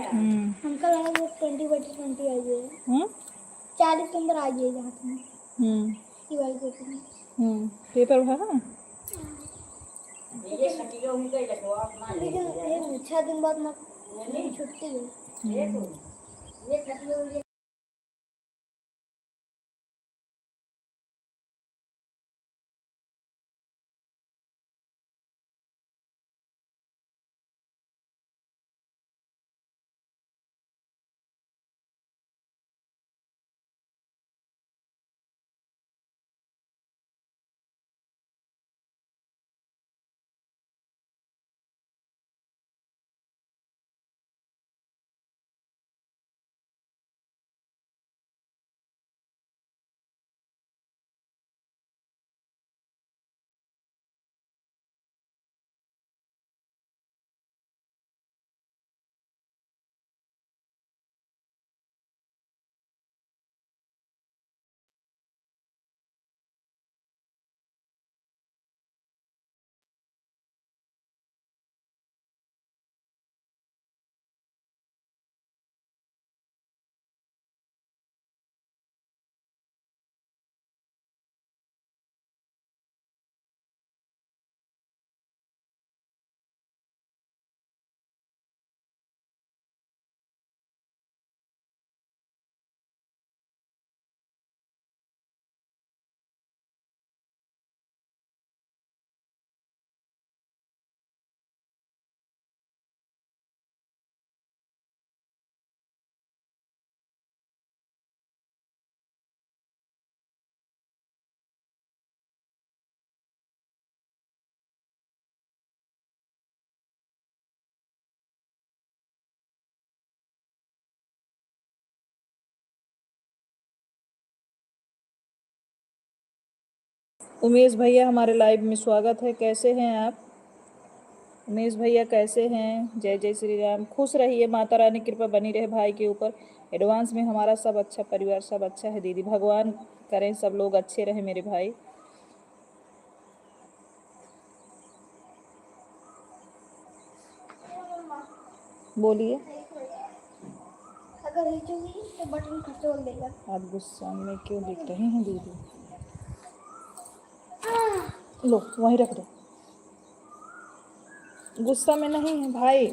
हमका लगा वो 20/20 आ जाएगा। 40 के अंदर आ जाएगा हाथ में। ये वाले पेपर में पेपर है ना। लेकिन ये 6 दिन बाद मत छुट्टी है। उमेश भैया हमारे लाइव में स्वागत है। कैसे हैं आप उमेश भैया, कैसे हैं? जय जय श्री राम। खुश रहिए, माता रानी कृपा बनी रहे भाई के ऊपर। एडवांस में हमारा सब अच्छा, परिवार सब अच्छा है दीदी। भगवान करें सब लोग अच्छे रहे मेरे भाई। बोलिए। अगर खींचोगी तो बटन खटोल देगा। आप गुस्सा में क्यों दिख रहे हैं दीदी? लो वहीं रख दो। गुस्सा में नहीं है भाई।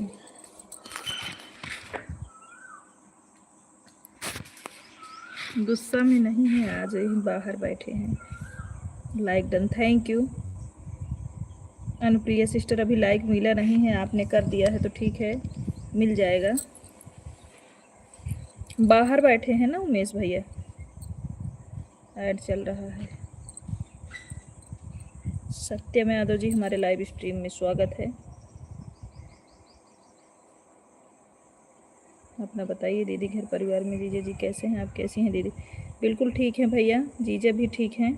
गुस्सा में नहीं है, आ जाइए, बाहर बैठे हैं। Like done, thank you. Anupriya sister, अभी लाइक मिला नहीं है, आपने कर दिया है तो ठीक है, मिल जाएगा। बाहर बैठे हैं ना उमेश भैया, ऐड चल रहा है। सत्यम यादव जी हमारे लाइव स्ट्रीम में स्वागत है। अपना बताइए दीदी, घर परिवार में जीजा जी कैसे हैं? आप कैसी हैं दीदी? बिल्कुल ठीक हैं भैया, जीजा भी ठीक हैं,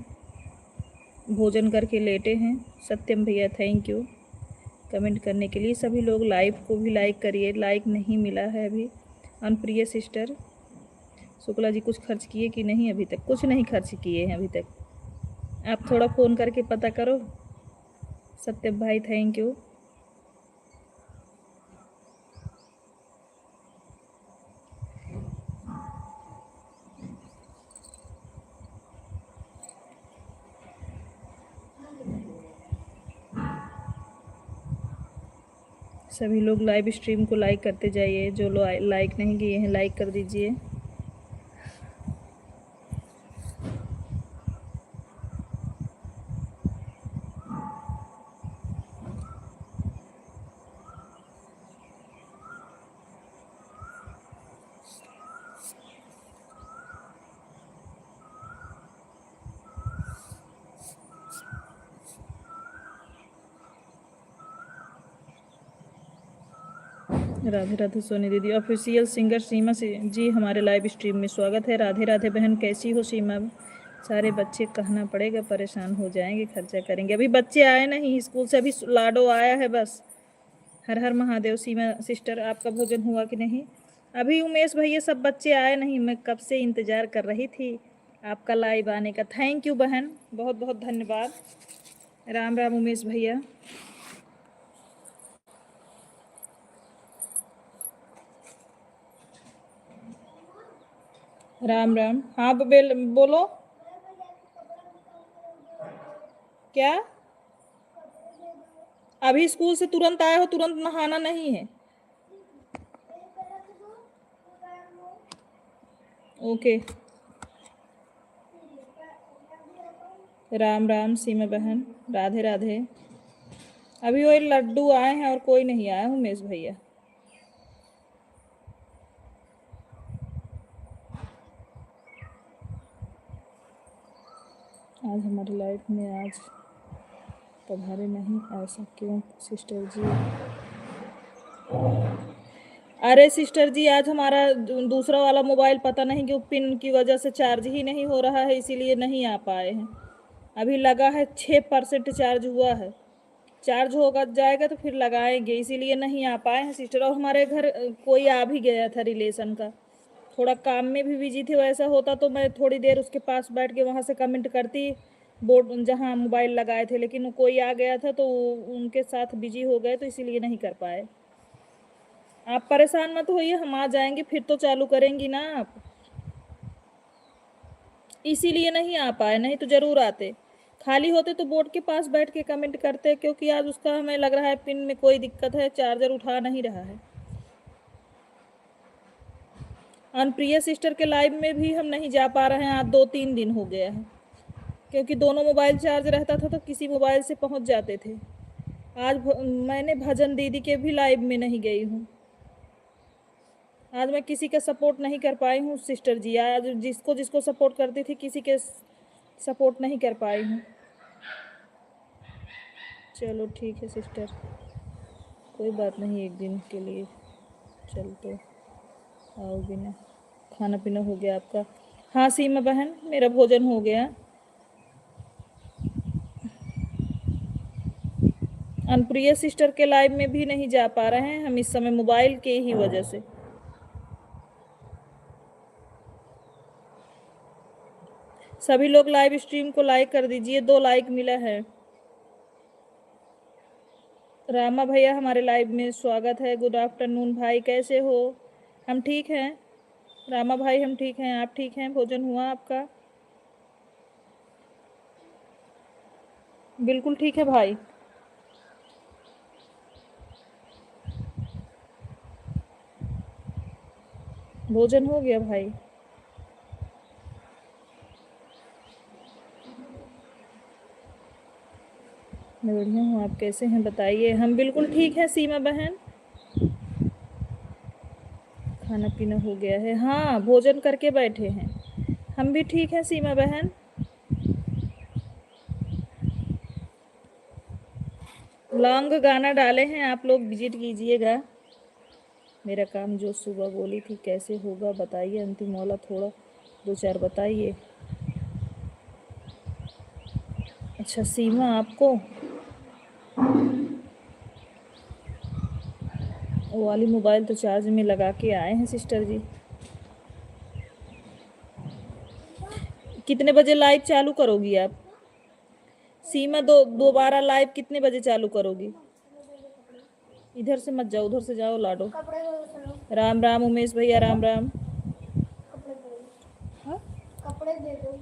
भोजन करके लेटे हैं। सत्यम भैया थैंक यू कमेंट करने के लिए। सभी लोग लाइव को भी लाइक करिए, लाइक नहीं मिला है अभी। अनुप्रिया सिस्टर, शुक्ला जी कुछ खर्च किए कि नहीं? अभी तक कुछ नहीं खर्च किए हैं अभी तक, आप थोड़ा फ़ोन करके पता करो। सत्यम भाई थैंक यू। सभी लोग लाइव स्ट्रीम को लाइक करते जाइए, जो लोग लाइक नहीं किए हैं लाइक कर दीजिए। राधे राधे सोनी दीदी। ऑफिशियल सिंगर सीमा जी हमारे लाइव स्ट्रीम में स्वागत है। राधे राधे बहन, कैसी हो सीमा? सारे बच्चे कहना पड़ेगा, परेशान हो जाएंगे, खर्चा करेंगे। अभी बच्चे आए नहीं स्कूल से, अभी लाडो आया है बस। हर हर महादेव। सीमा सिस्टर, आपका भोजन हुआ कि नहीं? अभी उमेश भैया सब बच्चे आए नहीं, मैं कब से इंतज़ार कर रही थी आपका लाइव आने का। थैंक यू बहन, बहुत बहुत धन्यवाद। राम राम उमेश भैया। राम राम। हाँ बोलो। क्या? अभी स्कूल से तुरंत आए हो, तुरंत नहाना नहीं है। ओके। राम राम सीमा बहन, राधे राधे। अभी वो लड्डू आए हैं और कोई नहीं आया, उमेश भैया। आज हमारी लाइफ में आज पधारे नहीं, ऐसा क्यों सिस्टर जी? अरे सिस्टर जी, आज हमारा दूसरा वाला मोबाइल पता नहीं क्यों पिन की वजह से चार्ज ही नहीं हो रहा है, इसीलिए नहीं आ पाए हैं। अभी लगा है 6% चार्ज हुआ है। चार्ज होगा जाएगा तो फिर लगाएंगे, इसीलिए नहीं आ पाए हैं सिस्टर। और हमारे घर कोई आ भी गया था रिलेशन का, थोड़ा काम में भी बिजी थे। वैसा होता तो मैं थोड़ी देर उसके पास बैठ के वहाँ से कमेंट करती बोर्ड जहाँ मोबाइल लगाए थे, लेकिन कोई आ गया था तो उनके साथ बिजी हो गए, तो इसीलिए नहीं कर पाए। आप परेशान मत होइए, हम आ जाएंगे, फिर तो चालू करेंगी ना आप, इसीलिए नहीं आ पाए, नहीं तो जरूर आते। खाली होते तो बोर्ड के पास बैठ के कमेंट करते, क्योंकि आज उसका हमें लग रहा है पिन में कोई दिक्कत है, चार्जर उठा नहीं रहा है। अनुप्रिया सिस्टर के लाइव में भी हम नहीं जा पा रहे हैं, आज 2-3 दिन हो गया है, क्योंकि दोनों मोबाइल चार्ज रहता था तो किसी मोबाइल से पहुंच जाते थे। आज मैंने भजन दीदी के भी लाइव में नहीं गई हूँ। आज मैं किसी का सपोर्ट नहीं कर पाई हूँ सिस्टर जी। आज जिसको जिसको सपोर्ट करती थी, किसी के सपोर्ट नहीं कर पाई हूँ। चलो ठीक है सिस्टर, कोई बात नहीं, एक दिन के लिए चल तो आओगी ना। खाना पीना हो गया आपका? हाँ सीमा बहन, मेरा भोजन हो गया। अनुप्रिया सिस्टर के लाइव में भी नहीं जा पा रहे हैं हम इस समय, मोबाइल के ही वजह से। सभी लोग लाइव स्ट्रीम को लाइक कर दीजिए, 2 लाइक मिला है। रामा भैया हमारे लाइव में स्वागत है। गुड आफ्टरनून भाई, कैसे हो? हम ठीक हैं रामा भाई, हम ठीक हैं, आप ठीक हैं? भोजन हुआ आपका? बिल्कुल ठीक है भाई। भोजन हो गया भाई? मैं बढ़िया हूँ, आप कैसे हैं बताइए? हम बिल्कुल ठीक हैं सीमा बहन। खाना पीना हो गया है? हाँ, भोजन करके बैठे हैं। हम भी ठीक हैं सीमा बहन। लॉन्ग गाना डाले हैं, आप लोग विजिट कीजिएगा। मेरा काम जो सुबह बोली थी कैसे होगा बताइए, अंतिम वाला थोड़ा 2-4 बताइए। अच्छा सीमा, आपको वो वाली मोबाइल तो चार्ज में लगा के आए हैं सिस्टर जी। कितने बजे लाइव चालू करोगी आप सीमा? दोबारा लाइव कितने बजे चालू करोगी? इधर से मत जाओ, उधर से जाओ लाडो। राम राम उमेश भैया, राम राम। हाँ, कपड़े दे दो।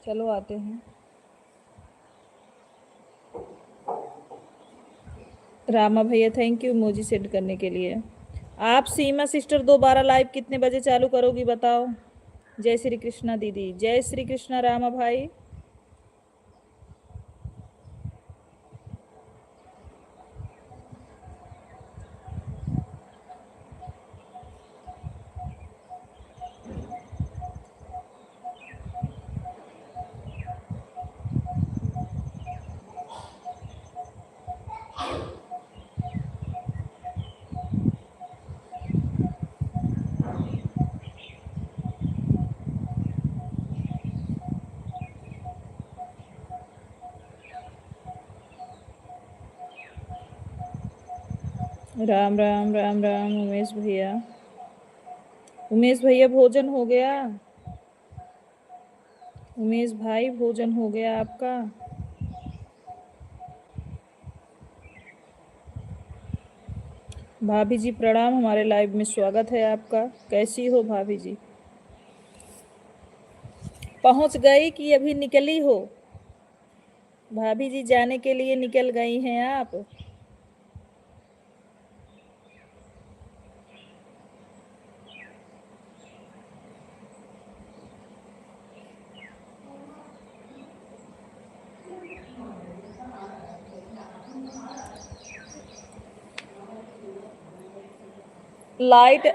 चलो आते हैं। रामा भैया थैंक यू इमोजी सेंड करने के लिए। आप सीमा सिस्टर दोबारा लाइव कितने बजे चालू करोगी बताओ? जय श्री कृष्णा दीदी, जय श्री कृष्णा रामा भाई। राम राम राम राम उमेश भैया। उमेश भैया भोजन हो गया? उमेश भाई भोजन हो गया आपका? भाभी जी प्रणाम, हमारे लाइव में स्वागत है आपका। कैसी हो भाभी जी? पहुंच गई कि अभी निकली हो? भाभी जी जाने के लिए निकल गई हैं आप? लाइट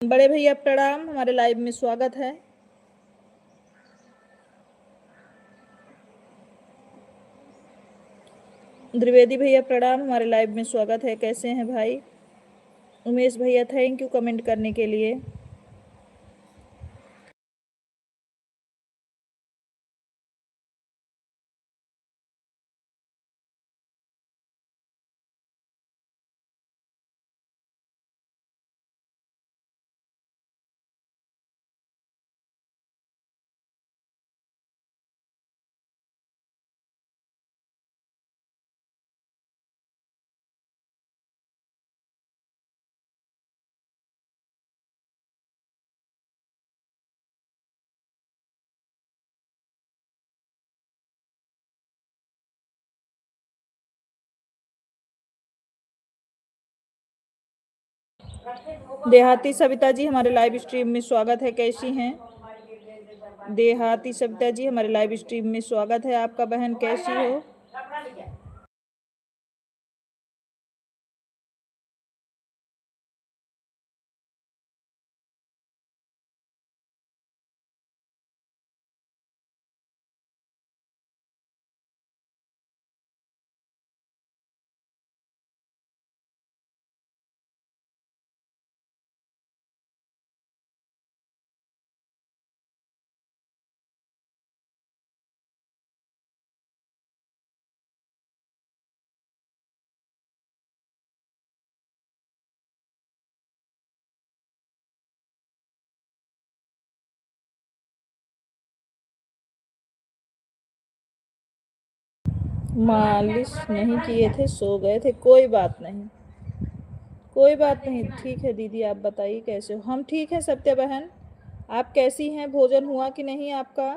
बड़े भैया प्रणाम, हमारे लाइव में स्वागत है। द्विवेदी भैया प्रणाम, हमारे लाइव में स्वागत है। कैसे हैं भाई? उमेश भैया थैंक यू कमेंट करने के लिए। देहाती सविता जी हमारे लाइव स्ट्रीम में स्वागत है। कैसी हैं? देहाती सविता जी हमारे लाइव स्ट्रीम में स्वागत है आपका। बहन कैसी हो? मालिश नहीं किए थे, सो गए थे। कोई बात नहीं, कोई बात नहीं। ठीक है दीदी, आप बताइए कैसे हो? हम ठीक हैं सत्या बहन, आप कैसी हैं? भोजन हुआ कि नहीं आपका?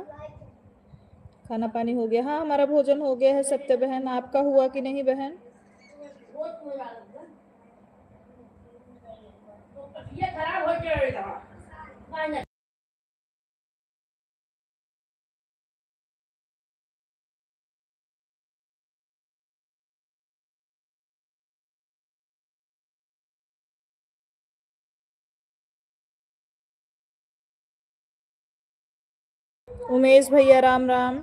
खाना पानी हो गया? हाँ हमारा भोजन हो गया है सत्या बहन, आपका हुआ कि नहीं बहन? उमेश भैया राम राम।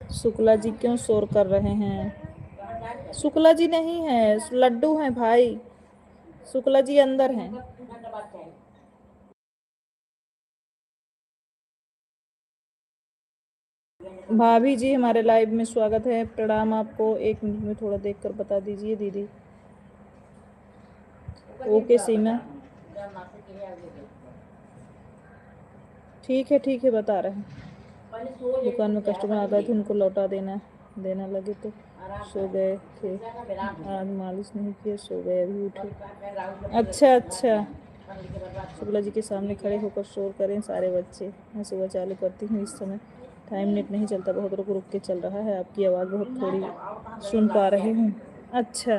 शुक्ला जी क्यों शोर कर रहे हैं? शुक्ला जी नहीं है, लड्डू हैं भाई। शुक्ला जी अंदर हैं। भाभी जी हमारे लाइव में स्वागत है, प्रणाम आपको। 1 मिनट में थोड़ा देखकर बता दीजिए दीदी। ओके सीमा, ठीक है बता रहे हैं। दुकान में कस्टमर आ गए थे, उनको लौटा देना लगे तो सो गए थे। आज मालिश नहीं किए, सो गए, अभी उठे। अच्छा। शुक्ला जी के सामने खड़े होकर शोर करें सारे बच्चे। मैं सुबह चालू करती हूँ, इस समय टाइम नेट नहीं चलता, बहुत रुक रुक के चल रहा है। आपकी आवाज़ बहुत थोड़ी सुन पा रही हूँ। अच्छा,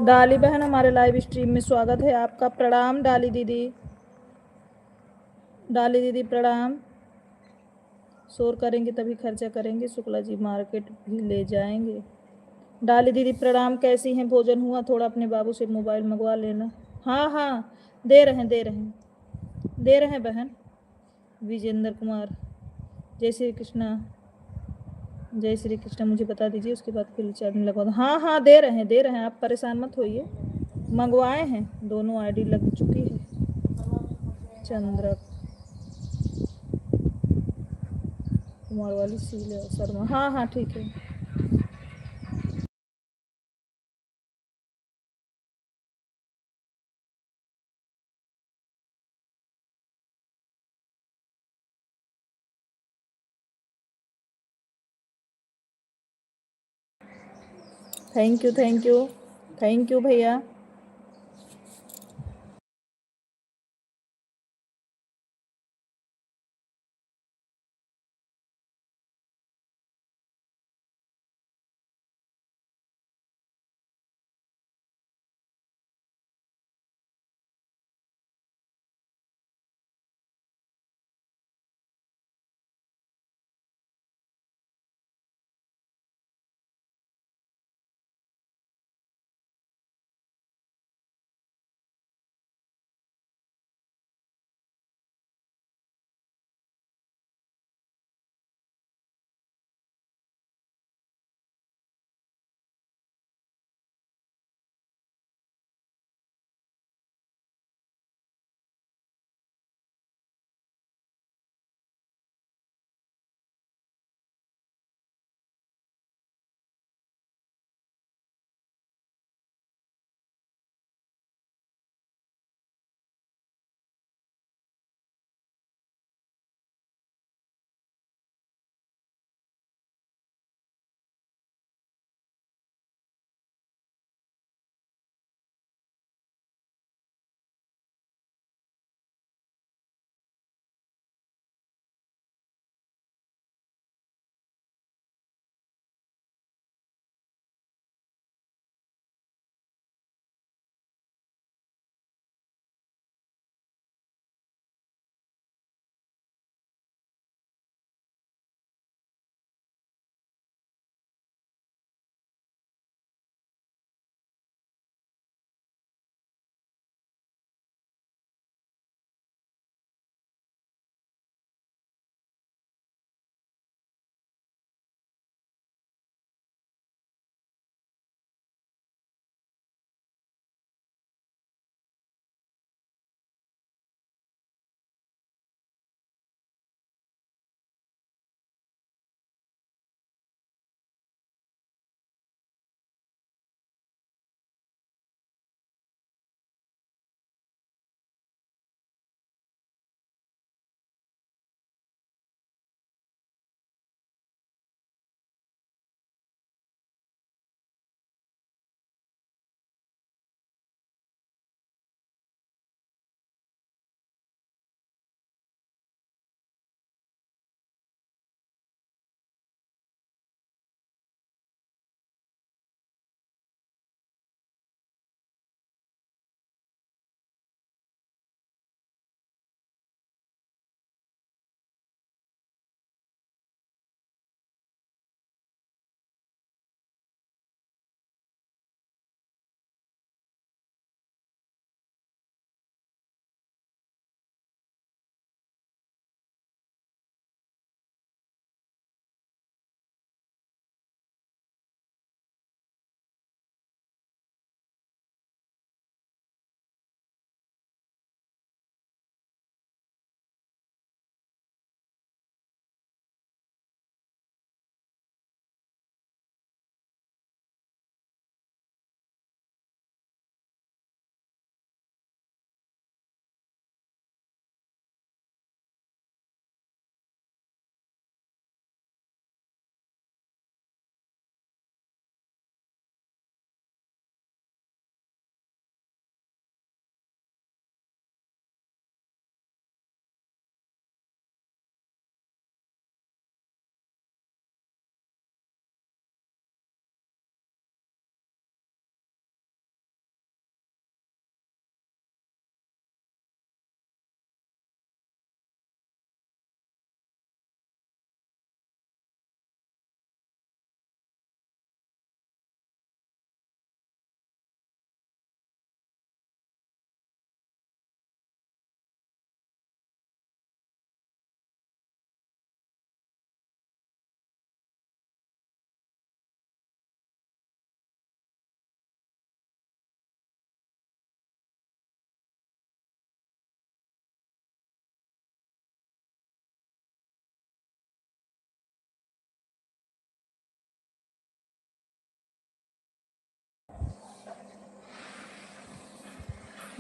डाली बहन हमारे लाइव स्ट्रीम में स्वागत है आपका। प्रणाम डाली दीदी। डाली दीदी प्रणाम। शोर करेंगे तभी खर्चा करेंगे, शुक्ला जी मार्केट भी ले जाएंगे। डाली दीदी प्रणाम, कैसी हैं? भोजन हुआ? थोड़ा अपने बाबू से मोबाइल मंगवा लेना। हाँ, दे रहे हैं बहन। विजेंद्र कुमार, जय श्री कृष्णा। जय श्री कृष्णा मुझे बता दीजिए, उसके बाद फिर चैनल लगवा दो। हाँ, दे रहे हैं, आप परेशान मत होइए। मंगवाए हैं, दोनों आईडी लग चुकी है। चंद्र कुमार वाली शीला शर्मा, हाँ ठीक है। थैंक यू भैया।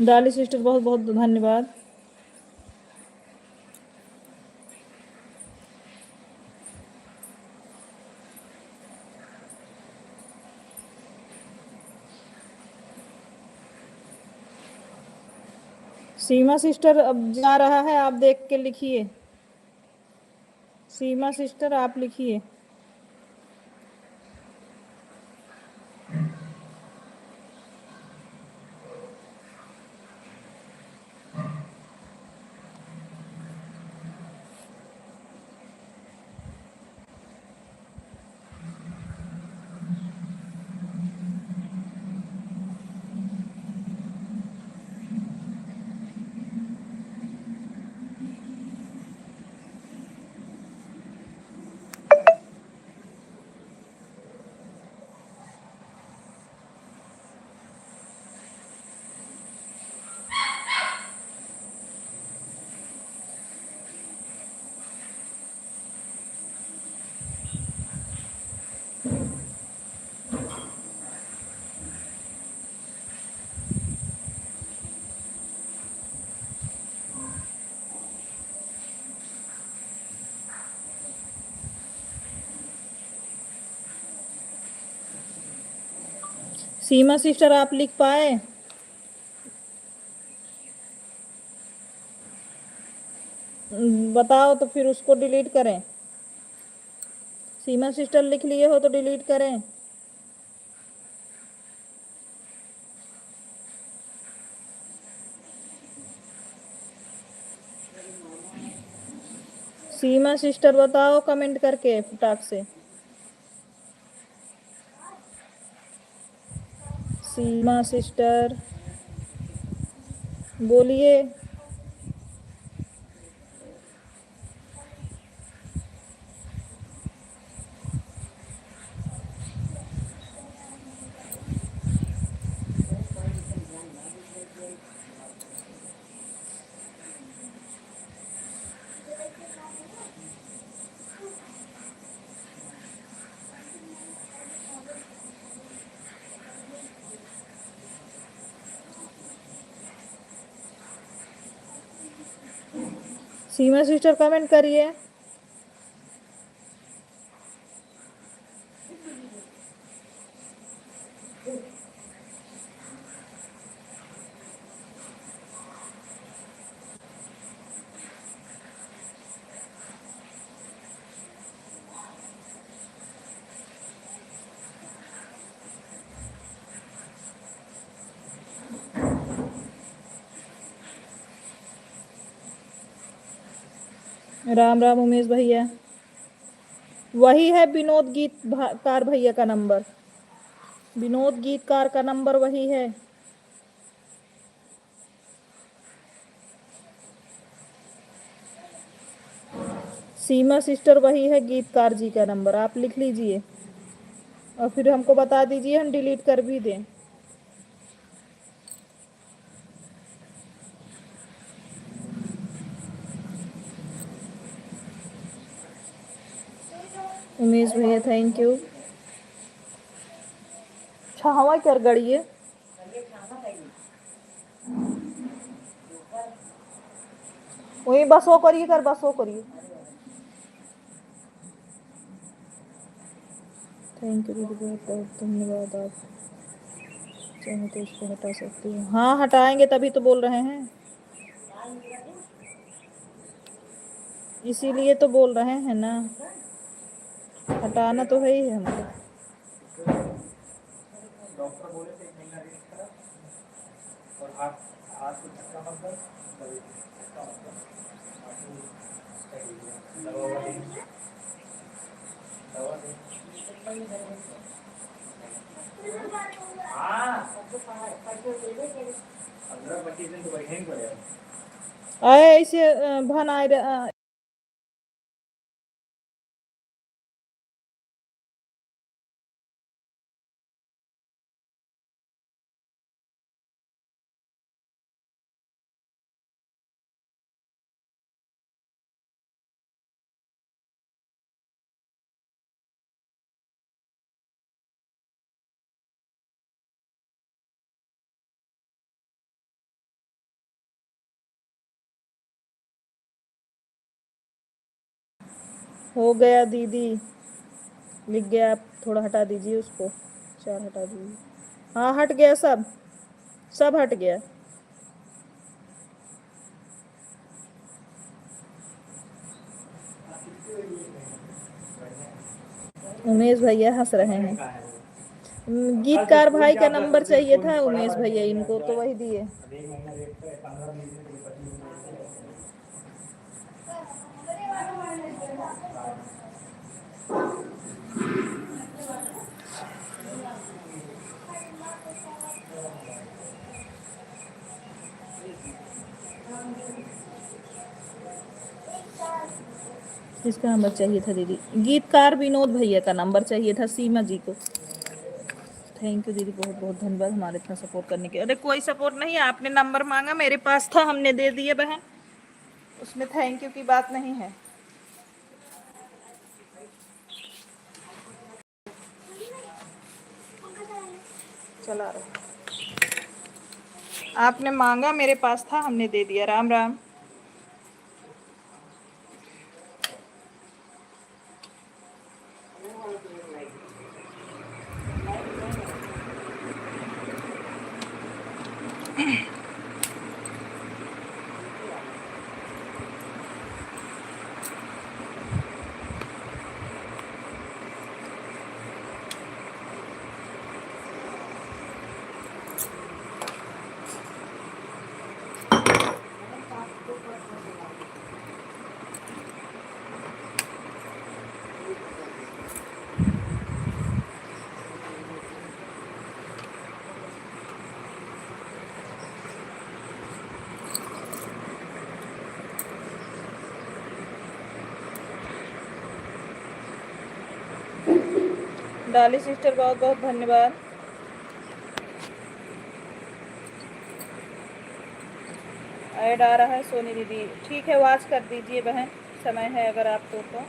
डाली सिस्टर बहुत बहुत धन्यवाद। सीमा सिस्टर अब जा रहा है, आप देख के लिखिए। सीमा सिस्टर आप लिखिए। सीमा सिस्टर आप लिख पाए? बताओ तो फिर उसको डिलीट करें। सीमा सिस्टर लिख लिए हो तो डिलीट करें। सीमा सिस्टर बताओ कमेंट करके फटाक से। सीमा सिस्टर बोलिए। सीमा सिस्टर कमेंट करिए। राम राम उमेश भैया। वही है विनोद गीतकार भैया का नंबर। विनोद गीतकार का नंबर वही है। सीमा सिस्टर वही है गीतकार जी का नंबर, आप लिख लीजिए और फिर हमको बता दीजिए, हम डिलीट कर भी दें। उमेश भैया थैंक यू। छावा कर गड़िए। वही बस वो करिए कर, बस वो करिए। थैंक यू दीदी, बहुत बहुत धन्यवाद। आप चाहे तो इसको हटा सकती हो। हाँ हटाएंगे तभी तो बोल रहे हैं, इसीलिए तो बोल रहे हैं ना, हटाना तो है ही है हमको। डॉक्टर बोले थे एक महीना रेस्ट करा और हाथ को धक्का मत दो, धक्का मत दो, दवा दे। हाँ 15-25 दिन तो बैठे ही पड़ेगा। ऐसे भन आए हो गया दीदी, लिख गया। आप थोड़ा हटा दीजिए उसको, 4 हटा दीजिए। हाँ हट गया, सब सब हट गया। उमेश भैया हंस रहे हैं। गीतकार भाई का नंबर चाहिए था उमेश भैया, इनको तो वही दिए। किसका नंबर चाहिए था दीदी? गीतकार विनोद भैया का नंबर चाहिए था, सीमा जी को। थैंक यू दीदी, बहुत बहुत धन्यवाद हमारे इतना सपोर्ट करने के। अरे कोई सपोर्ट नहीं है, आपने नंबर मांगा, मेरे पास था, हमने दे दिए बहन, उसमें थैंक यू की बात नहीं है। चला रहा, आपने मांगा, मेरे पास था, हमने दे दिया। राम राम। डाली सिस्टर बहुत बहुत धन्यवाद। ऐड आ रहा है सोनी दीदी, ठीक है वॉच कर दीजिए बहन, समय है अगर आपको तो।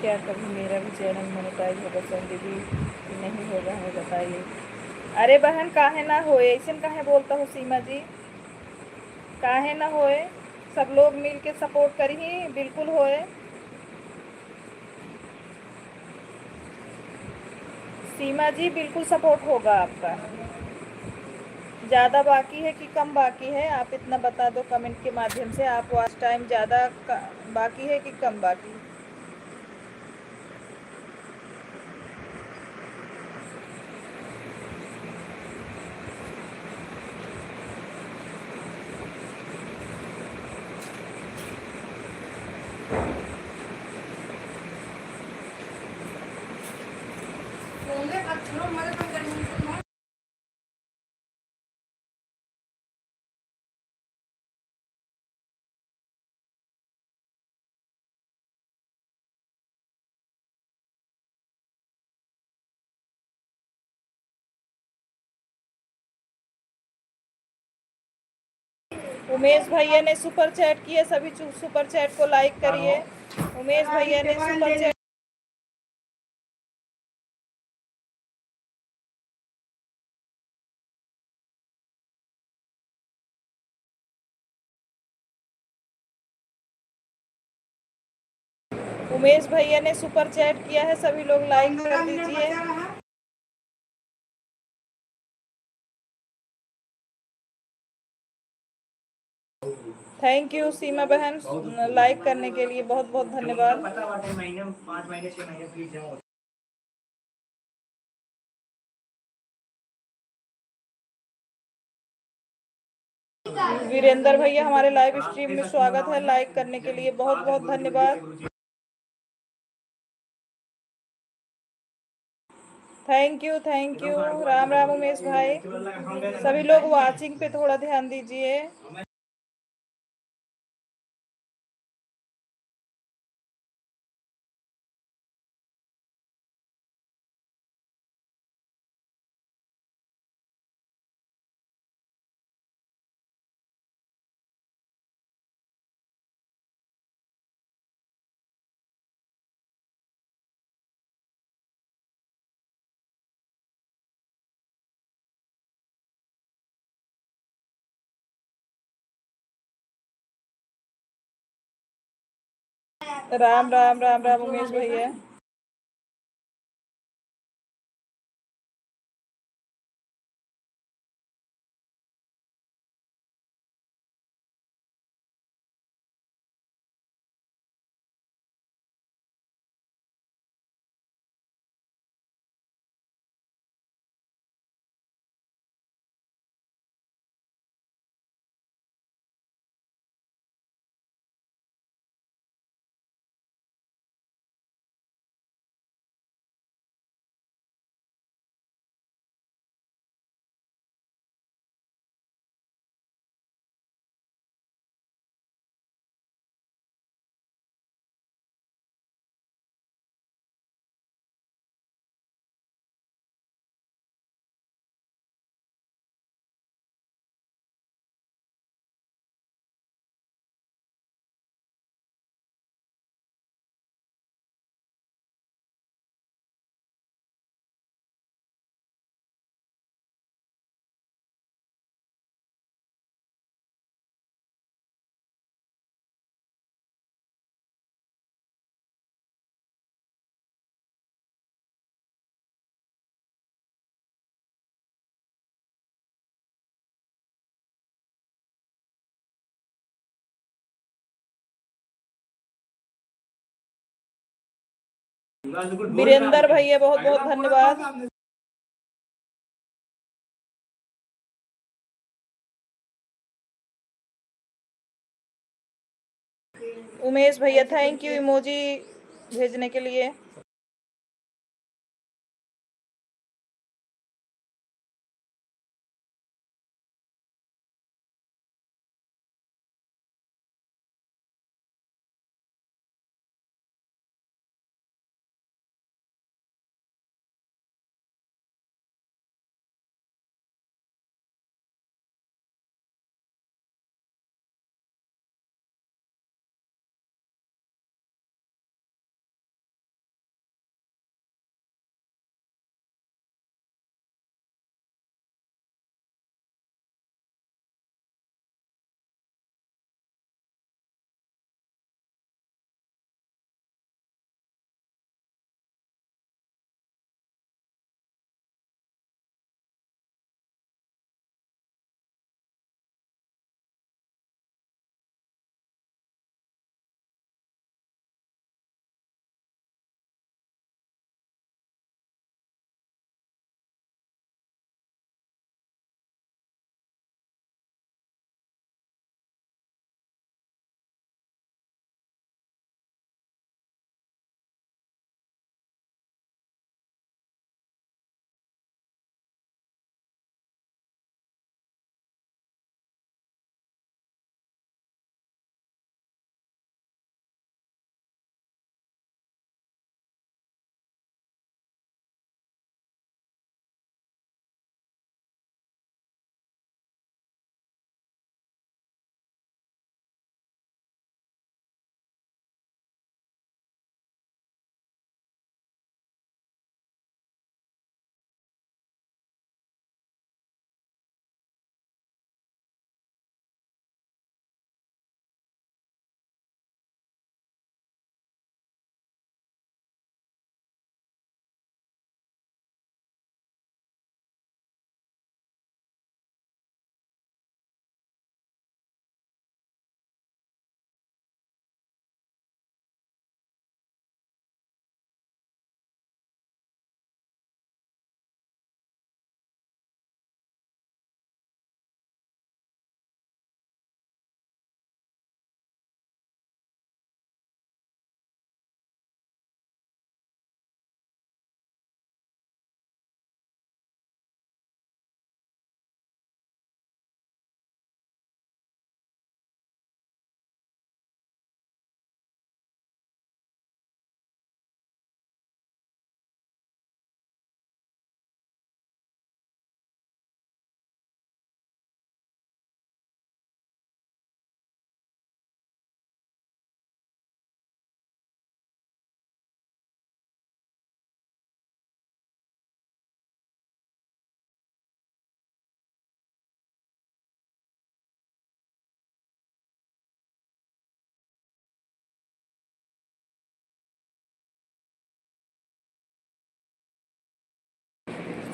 क्या कभी मेरा भी चैनल मोनेटाइज होगा सोनी दीदी? नहीं होगा, हमें बताइए। अरे बहन काहे ना होए, ऐसे काहे बोलता हो सीमा जी, काहे ना होए, सब लोग मिल के सपोर्ट करी, बिल्कुल होए। सीमा जी बिल्कुल सपोर्ट होगा आपका। ज़्यादा बाकी है कि कम बाकी है, आप इतना बता दो कमेंट के माध्यम से, आप वॉच टाइम ज़्यादा बाकी है कि कम बाकी? उमेश भैया ने सुपर चैट किया, सभी सुपर चैट को लाइक करिए। उमेश भैया ने सुपर चैट उमेश भैया ने सुपर चैट किया है, सभी लोग लाइक कर दीजिए। थैंक यू सीमा बहन, लाइक करने के लिए बहुत बहुत धन्यवाद। वीरेंद्र भैया हमारे लाइव स्ट्रीम में स्वागत है, लाइक करने के लिए बहुत बहुत धन्यवाद। Thank you thank you. Ram Ram Umesh भाई, सभी लोग वाचिंग पे थोड़ा ध्यान दीजिए। राम राम राम राम उमेश भैया। वीरेंद्र भैया बहुत बहुत धन्यवाद। उमेश भैया थैंक यू इमोजी भेजने के लिए।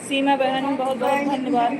सीमा बहन बहुत बहुत धन्यवाद।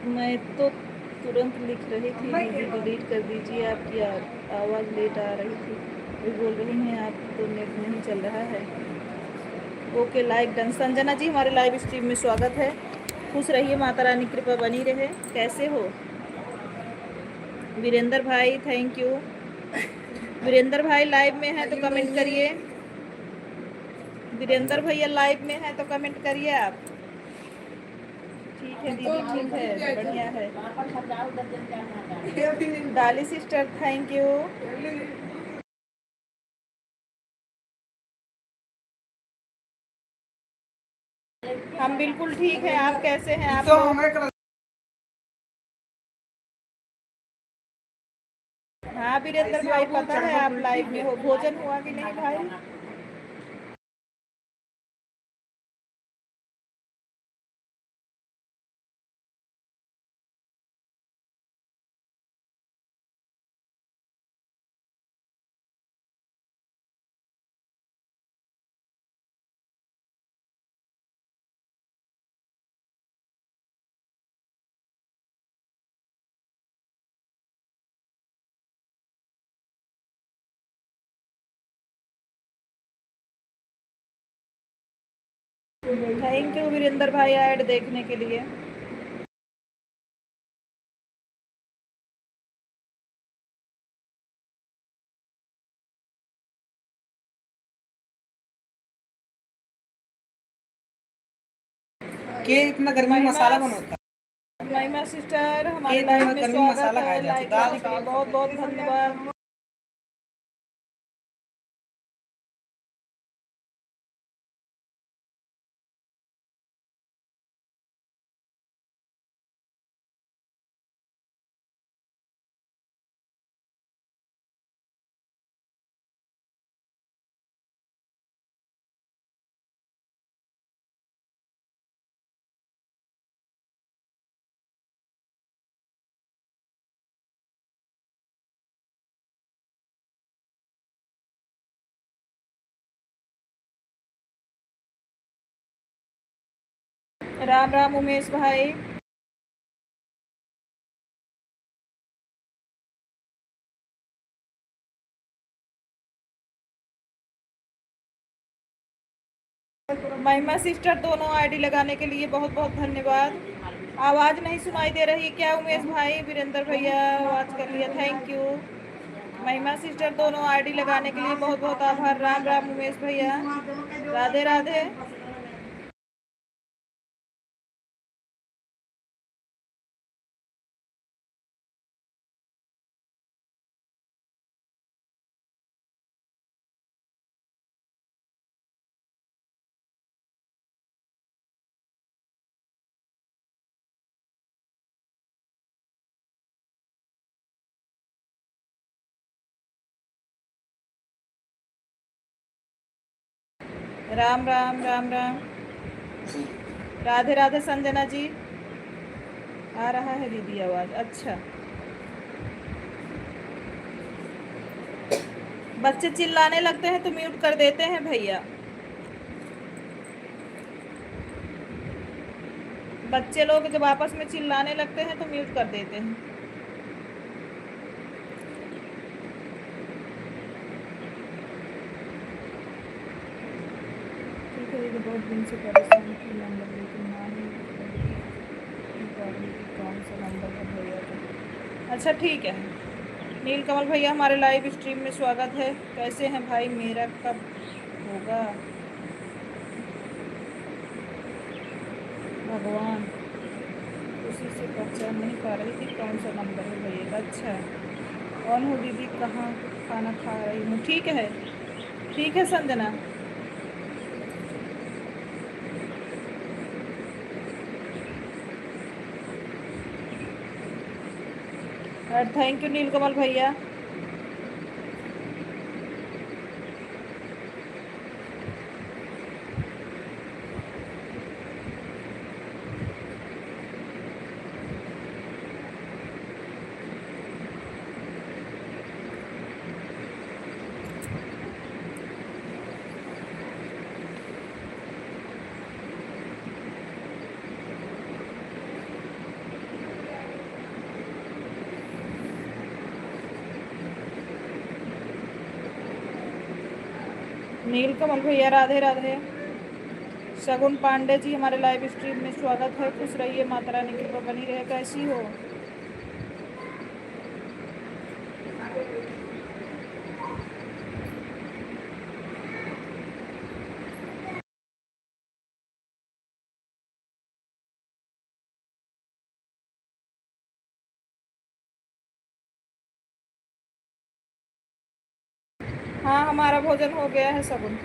मैं तो तुरंत लिख रही थी दीदी डिलीट कर दीजिए, आपकी आवाज़ लेट आ रही थी। वो बोल रही हैं आप तो नेट नहीं चल रहा है। Okay, like done. Sanjana ji हमारे लाइव स्ट्रीम में स्वागत है। खुश रहिए, माता रानी कृपा बनी रहे। कैसे हो वीरेंद्र भाई? Thank you. वीरेंद्र भाई लाइव में है तो कमेंट करिए। वीरेंद्र भैया लाइव में है तो कमेंट करिए आप। ठीक है दीदी, ठीक है, बढ़िया है। डाली सिस्टर थैंक यू। हम बिल्कुल ठीक है, आप कैसे हैं? आप लोग? हाँ वीरेंद्र भाई, पता है आप लाइव में हो। भोजन हुआ कि नहीं भाई? थैंक यू वीरेंद्र भाई ऐड देखने के लिए। के इतना गर्मा मसाला बनता है। महिमा सिस्टर हमारे ये लाइव इतना में गर्मी स्वागत मसाला है। खाया जाता है। लाइक दाल करने के लिए बहुत बहुत धन्यवाद। राम राम उमेश भाई। महिमा सिस्टर दोनों आईडी लगाने के लिए बहुत बहुत धन्यवाद। आवाज नहीं सुनाई दे रही क्या उमेश भाई? वीरेंद्र भैया आवाज कर लिया, थैंक यू। महिमा सिस्टर दोनों आईडी लगाने के लिए बहुत बहुत आभार। राम राम उमेश भैया, राधे राधे। राम राम राम राम, राधे राधे संजना जी। आ रहा है दीदी आवाज? अच्छा, बच्चे चिल्लाने लगते हैं तो म्यूट कर देते हैं भैया। बच्चे लोग जब आपस में चिल्लाने लगते हैं तो म्यूट कर देते हैं। ठीक है, ये बहुत दिन से परेशान थी नंबर, लेकिन ना ही कौन सा नंबर है भैया का। अच्छा ठीक है, नीलकमल भैया हमारे लाइव स्ट्रीम में स्वागत है। कैसे हैं भाई? मेरा कब होगा भगवान, उसी से पहचान नहीं पा रही थी कौन सा नंबर है भैया का। अच्छा, कौन हो दीदी? कहाँ खाना खा रही हूँ? ठीक है, ठीक है संजना। और थैंक यू नीलकमल भैया। नीलकमल भैया राधे राधे। शगुन पांडे जी हमारे लाइव स्ट्रीम में स्वागत है। खुश रहिए, माता रानी की कृपा बनी रहे। कैसी हो? हाँ हमारा भोजन हो गया है शगुन।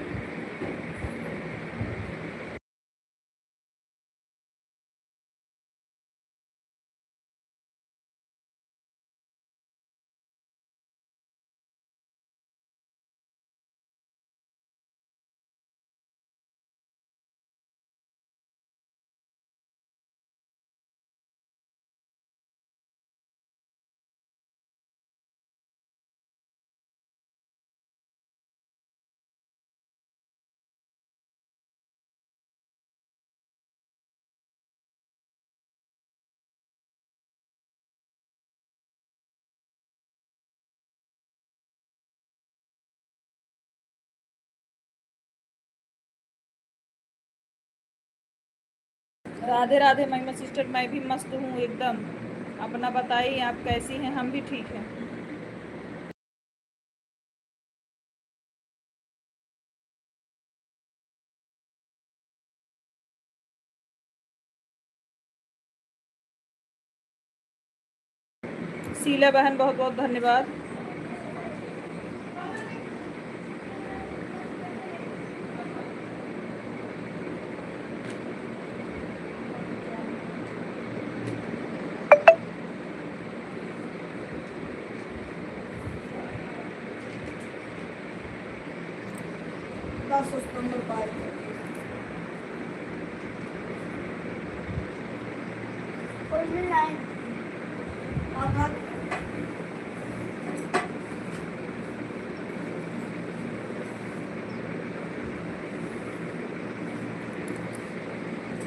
राधे राधे महिमा सिस्टर, मैं भी मस्त हूँ एकदम। अपना बताइए आप कैसी हैं? हम भी ठीक हैं। शीला बहन बहुत बहुत धन्यवाद।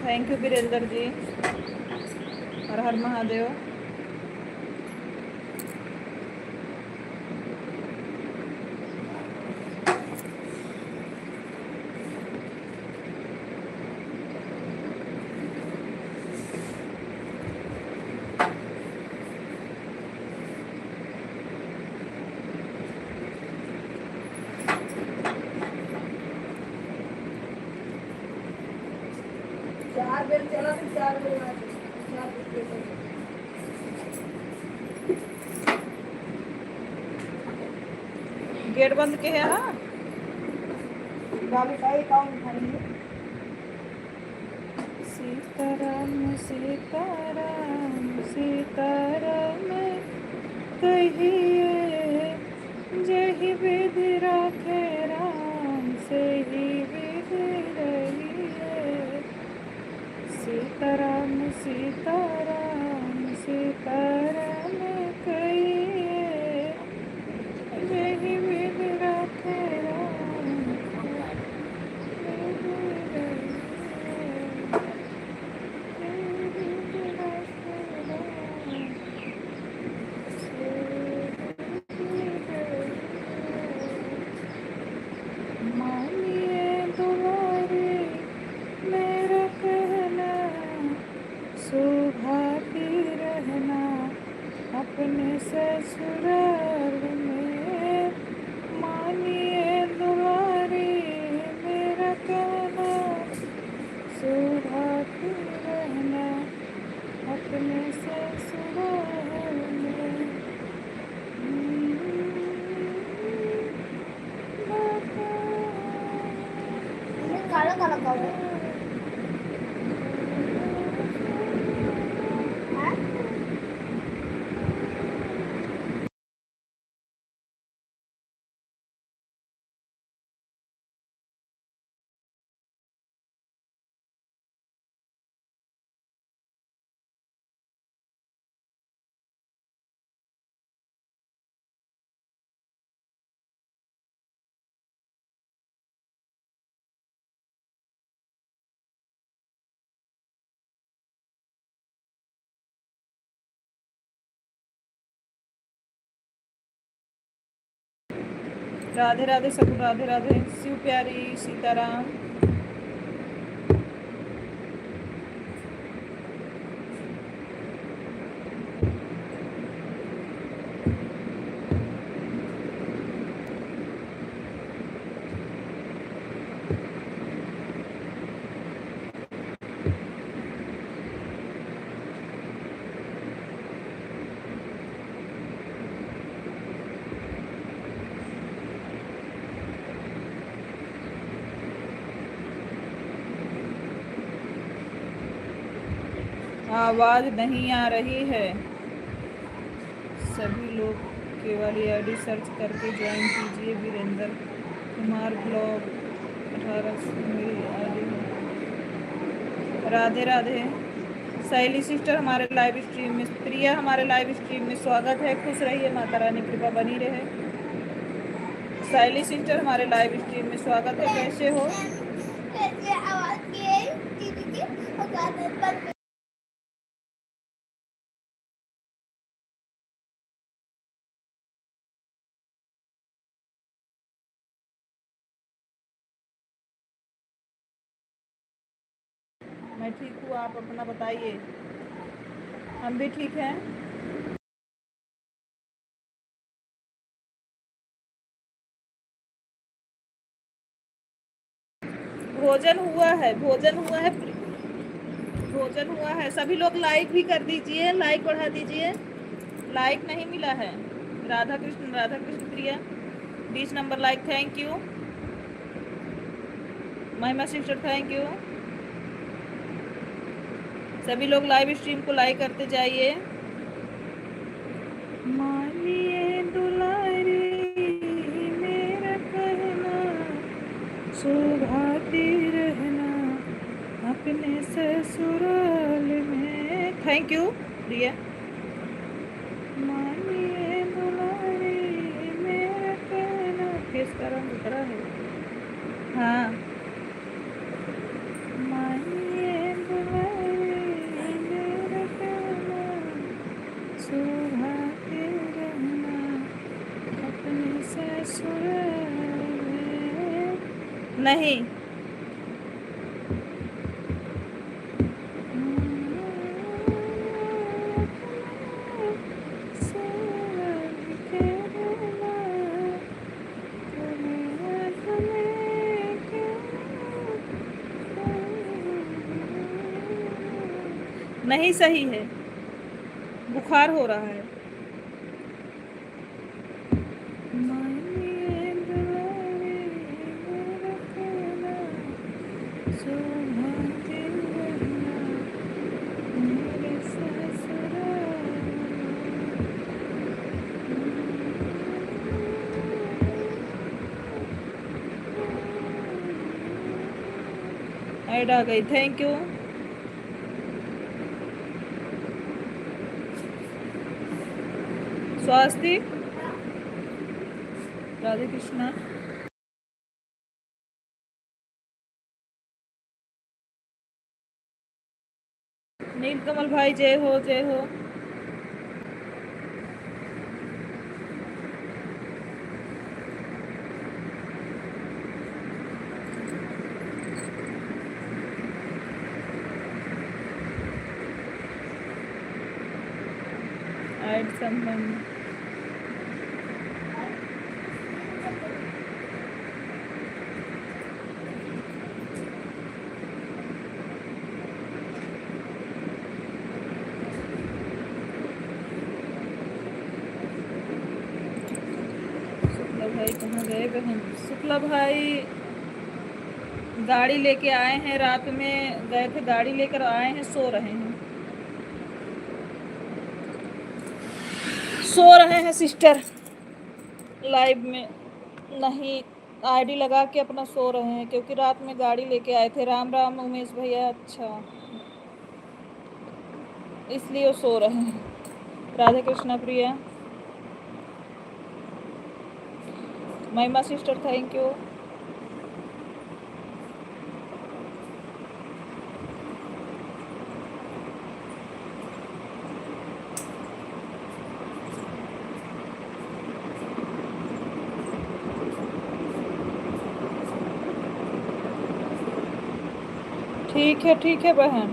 Thank you Virendra ji. हर हर महादेव। गेट बंद के है हाँ। सीताराम सीताराम सीताराम कहिए, जही विधि राखे राम सही विधि रहिए। सीताराम सीताराम सीताराम कहिए, जही विधि राखे राम मानिए दुलारे मेरा कहना, सुभाती रहना अपने ससुराल में। मानिए दुलारे मेरा कहना, सुभाती रहना अपने ससुराल में। काला काला कवर राधे राधे सब, राधे राधे। शिव प्यारी सीताराम। आवाज नहीं आ रही है। सभी लोग केवल आईडी सर्च करके ज्वाइन कीजिए। वीरेंद्र कुमार ब्लॉग 18 मेरी आईडी है। राधे राधे। शैली सिस्टर हमारे लाइव स्ट्रीम में, प्रिया हमारे लाइव स्ट्रीम में स्वागत है। खुश रहिए, माता रानी कृपा बनी रहे। शैली सिस्टर हमारे लाइव स्ट्रीम में स्वागत है। कैसे हो? मैं ठीक हूँ, आप अपना बताइए। हम भी ठीक हैं। भोजन हुआ है, भोजन हुआ है, भोजन हुआ है। सभी लोग लाइक भी कर दीजिए, लाइक बढ़ा दीजिए। लाइक नहीं मिला है। राधा कृष्ण प्रिया 20 नंबर लाइक, थैंक यू। महिमा सिस्टर थैंक यू। सभी लोग लाइव स्ट्रीम को लाइक करते जाइए। मानिए दुलारी मेरा कहना, सुभाती रहना अपने ससुराल में। थैंक यू प्रिया। मानिए दुलारी मेरा कहना, फेस का रंग उतरा है। हाँ, मानिए दुलारी मेरा कहना, सुभाते रहना अपने ससुराल में। नहीं, नहीं सही है, बुखार हो रहा है। मानिए दुलारी मेरा कहना, सुभाते रहना मेरे ससुराल में। ऐड आ गई, थैंक यू। स्वास्ति राधे कृष्णा। नीलकमल भाई जय हो, जय हो। Add someone। शुक्ला भाई कहाँ गए बहन? शुक्ला भाई गाड़ी लेके आए हैं, रात में गए थे, गाड़ी लेकर आए हैं, सो रहे हैं, सो रहे हैं सिस्टर। लाइव में नहीं, आईडी लगा के अपना सो रहे हैं, क्योंकि रात में गाड़ी लेके आए थे। राम राम उमेश भैया, अच्छा इसलिए वो सो रहे हैं। राधे कृष्णा प्रिया। महिमा सिस्टर थैंक यू। ठीक है बहन।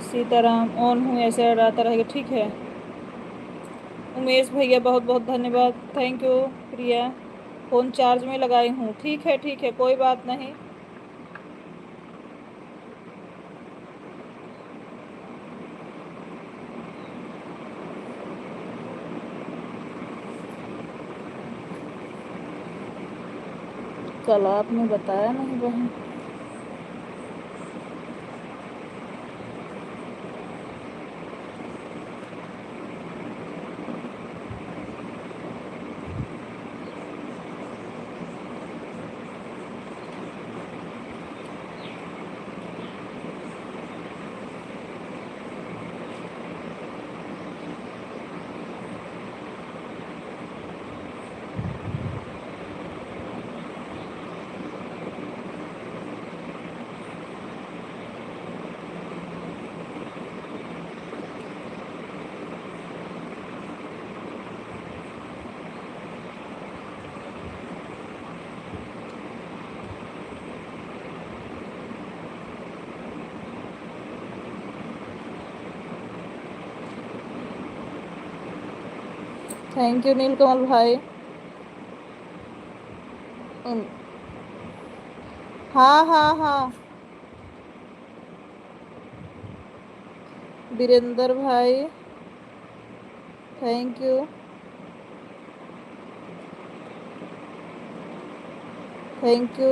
सीताराम ऑन हूँ, ऐसे आता रहेगा, ठीक है। उमेश भैया बहुत बहुत धन्यवाद, thank you. Priya phone charge में लगाई हूँ, ठीक है, कोई बात नहीं। कल आपने बताया नहीं बहन। थैंक यू नीलकमल भाई। हाँ हाँ हाँ, वीरेंद्र भाई थैंक यू। Thank you.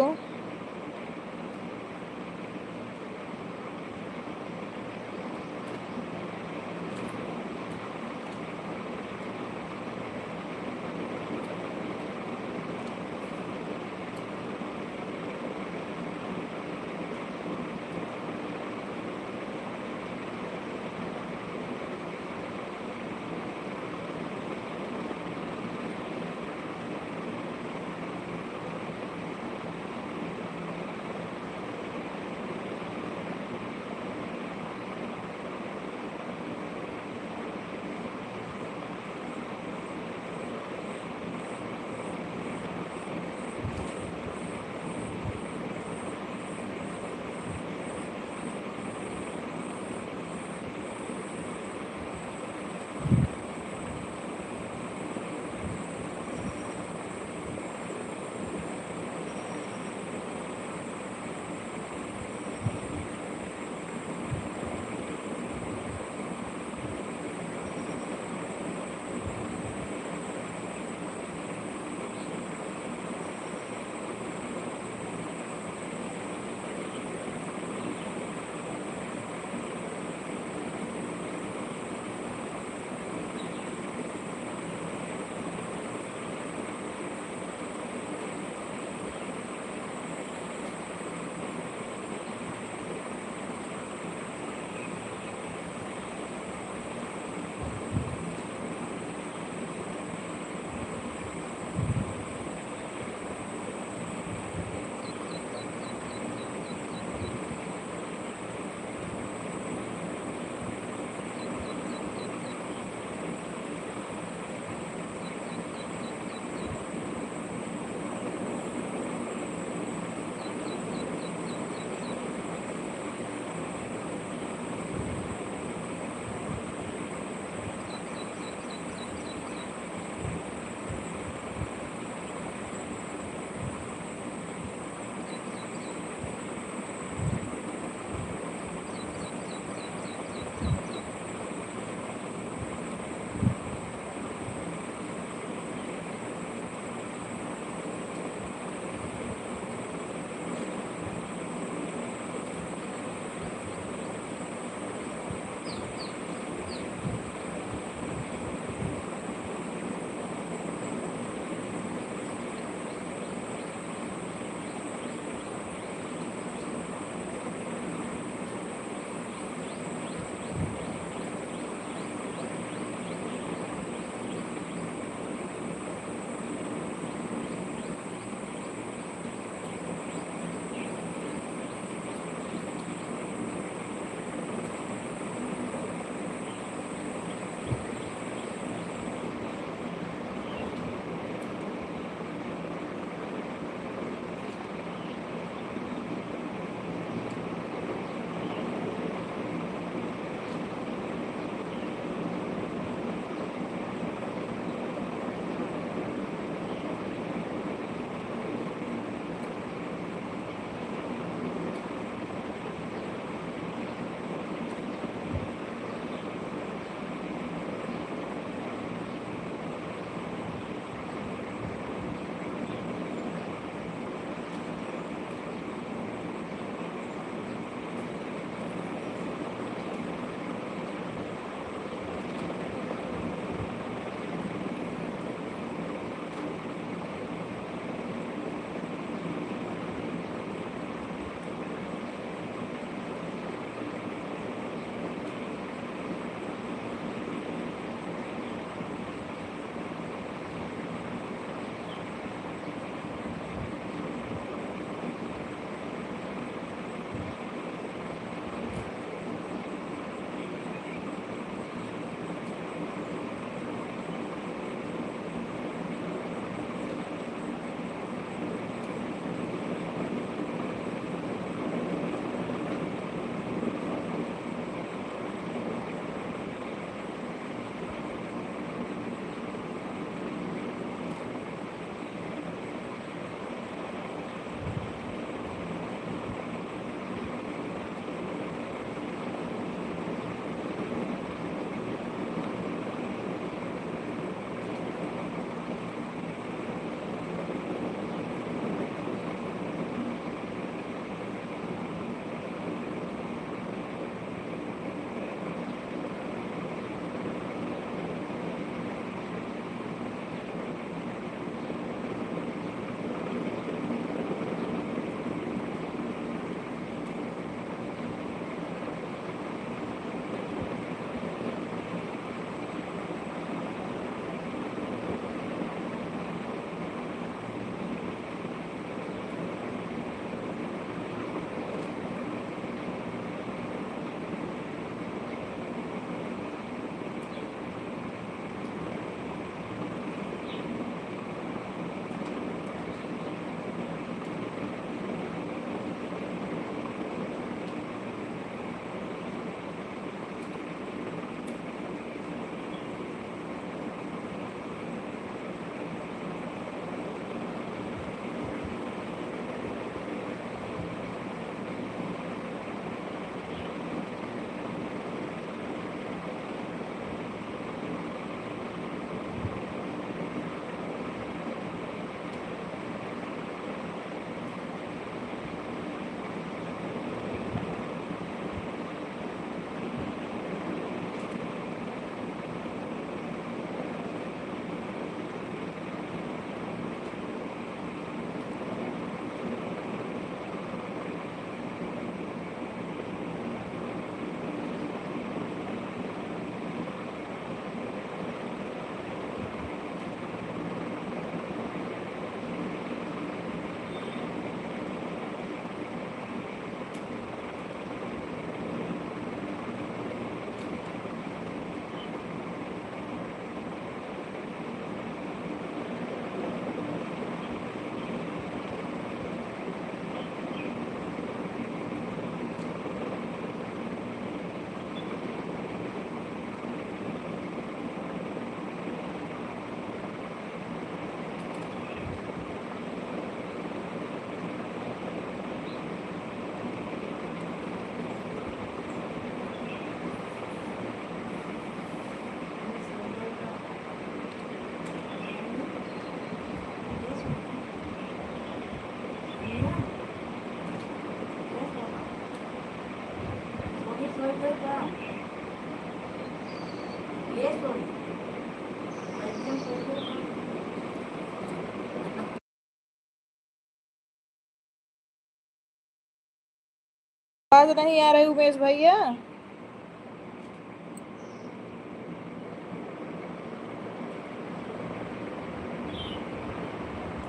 आवाज नहीं आ रही उमेश भैया।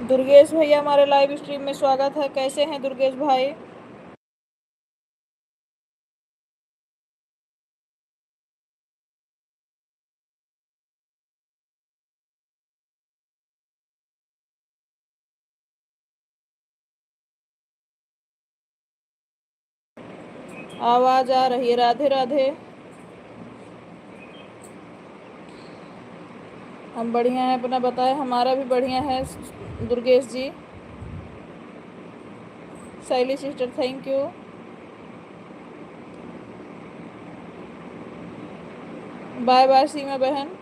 दुर्गेश भैया हमारे लाइव स्ट्रीम में स्वागत है। कैसे हैं दुर्गेश भाई? आवाज आ रही है? राधे राधे। हम बढ़िया हैं, अपना बताएं। हमारा भी बढ़िया है Durgesh ji. Shaili sister thank you. Bye bye Seema बहन।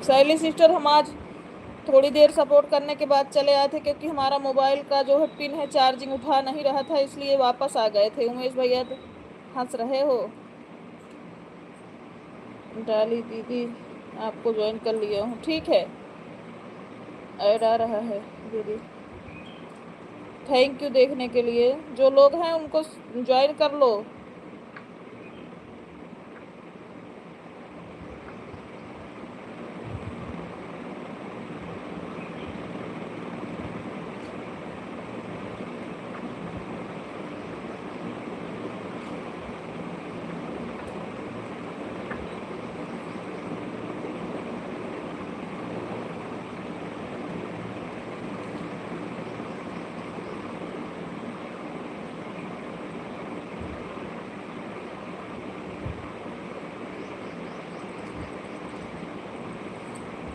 शैली सिस्टर हम आज थोड़ी देर सपोर्ट करने के बाद चले आए थे क्योंकि हमारा मोबाइल का जो है पिन है चार्जिंग उठा नहीं रहा था, इसलिए वापस आ गए थे। उमेश भैया तो हंस रहे हो। डाली दीदी आपको ज्वाइन कर लिया हूँ, ठीक है। ऐड आ रहा है दीदी। थैंक यू देखने के लिए। जो लोग हैं उनको ज्वाइन कर लो।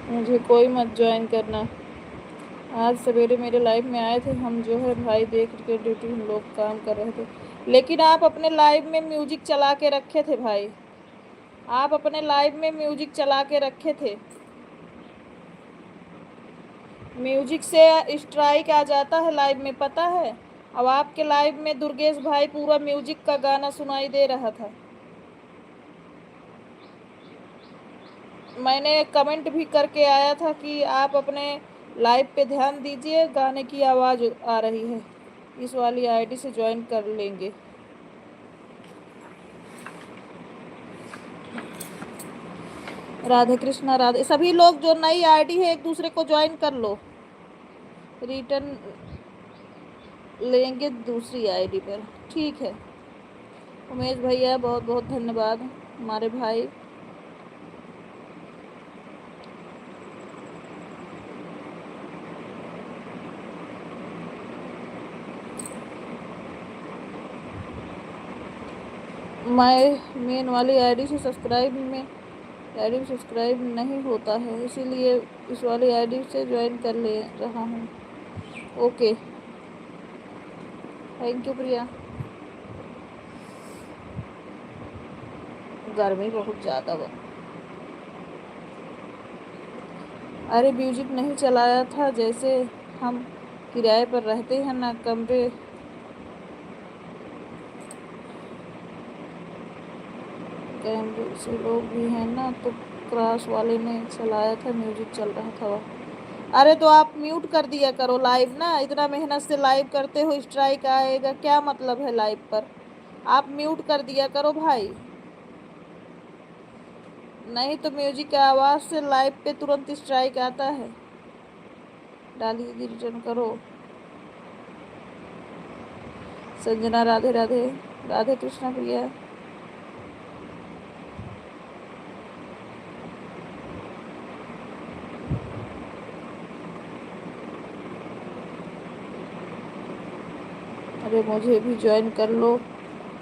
मुझे कोई मत ज्वाइन करना। आज सवेरे मेरे लाइव में आए थे हम, जो है भाई देख के ड्यूटी हम लोग काम कर रहे थे, लेकिन आप अपने लाइव में म्यूजिक चला के रखे थे भाई। आप अपने लाइव में म्यूजिक चला के रखे थे। म्यूजिक से स्ट्राइक आ जाता है लाइव में, पता है। अब आपके लाइव में दुर्गेश भाई पूरा म्यूजिक का गाना सुनाई दे रहा था। मैंने कमेंट भी करके आया था कि आप अपने लाइव पे ध्यान दीजिए, गाने की आवाज़ आ रही है। इस वाली आईडी से ज्वाइन कर लेंगे। राधे कृष्णा राधे। सभी लोग जो नई आईडी है एक दूसरे को ज्वाइन कर लो। रिटर्न लेंगे दूसरी आईडी पर, ठीक है। उमेश भैया बहुत बहुत धन्यवाद हमारे भाई। मेन वाली आईडी से सब्सक्राइब नहीं होता है, इसीलिए इस वाली आईडी से ज्वाइन कर ले रहा हूँ। ओके थैंक यू प्रिया। गर्मी बहुत ज़्यादा वो। अरे म्यूजिक नहीं चलाया था, जैसे हम किराए पर रहते हैं ना, कमरे से लोग भी हैं ना, तो क्रॉस वाले ने चलाया था, म्यूजिक चल रहा था वह। अरे तो आप म्यूट कर दिया करो लाइव ना, इतना मेहनत से लाइव करते हो, स्ट्राइक आएगा क्या मतलब है लाइव पर? आप म्यूट कर दिया करो भाई, नहीं तो म्यूजिक की आवाज़ से लाइव पे तुरंत स्ट्राइक आता है। डाली दीदी रिटर्न करो। संजना राधे राधे। राधे कृष्णा प्रिया। अरे मुझे भी ज्वाइन कर लो,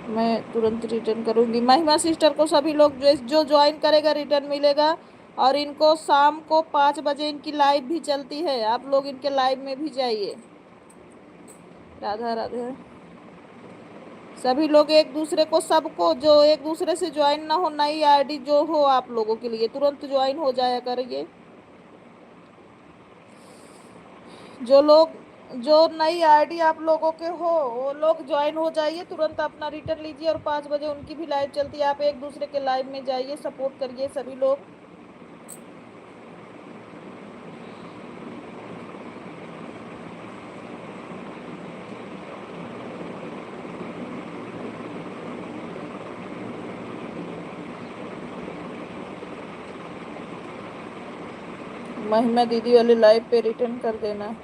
मैं तुरंत रिटर्न करूँगी। महिमा सिस्टर को सभी लोग जो ज्वाइन करेगा रिटर्न मिलेगा। और इनको शाम को 5 बजे इनकी लाइव भी चलती है, आप लोग इनके लाइव में भी जाइए। राधा राधे। सभी लोग एक दूसरे को, सबको जो एक दूसरे से ज्वाइन ना हो, नई आईडी जो हो आप लोगों के लिए तुरंत ज्वाइन हो जाया करिए। जो लोग जो नई आईडी आप लोगों के हो वो लोग ज्वाइन हो जाइए, तुरंत अपना रिटर्न लीजिए और 5 बजे उनकी भी लाइव चलती है। आप एक दूसरे के लाइव में जाइए, सपोर्ट करिए सभी लोग। महिमा दीदी वाले लाइव पे रिटर्न कर देना।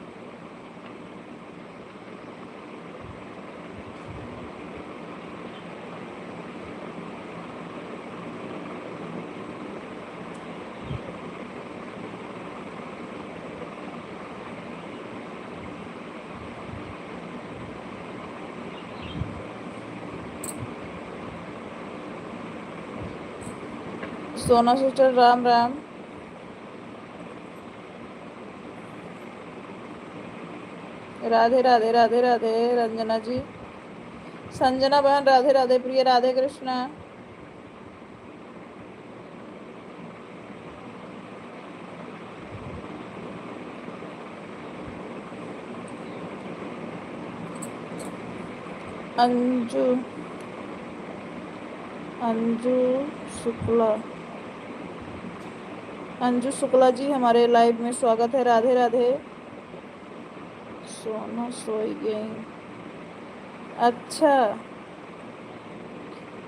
सोना सिस्टर राम राम। राधे राधे राधे राधे रंजना जी, संजना बहन राधे राधे, प्रिय राधे कृष्णा। अंजू अंजू शुक्ला, अंजू शुक्ला जी हमारे लाइव में स्वागत है। राधे राधे। सोना सोई गई, अच्छा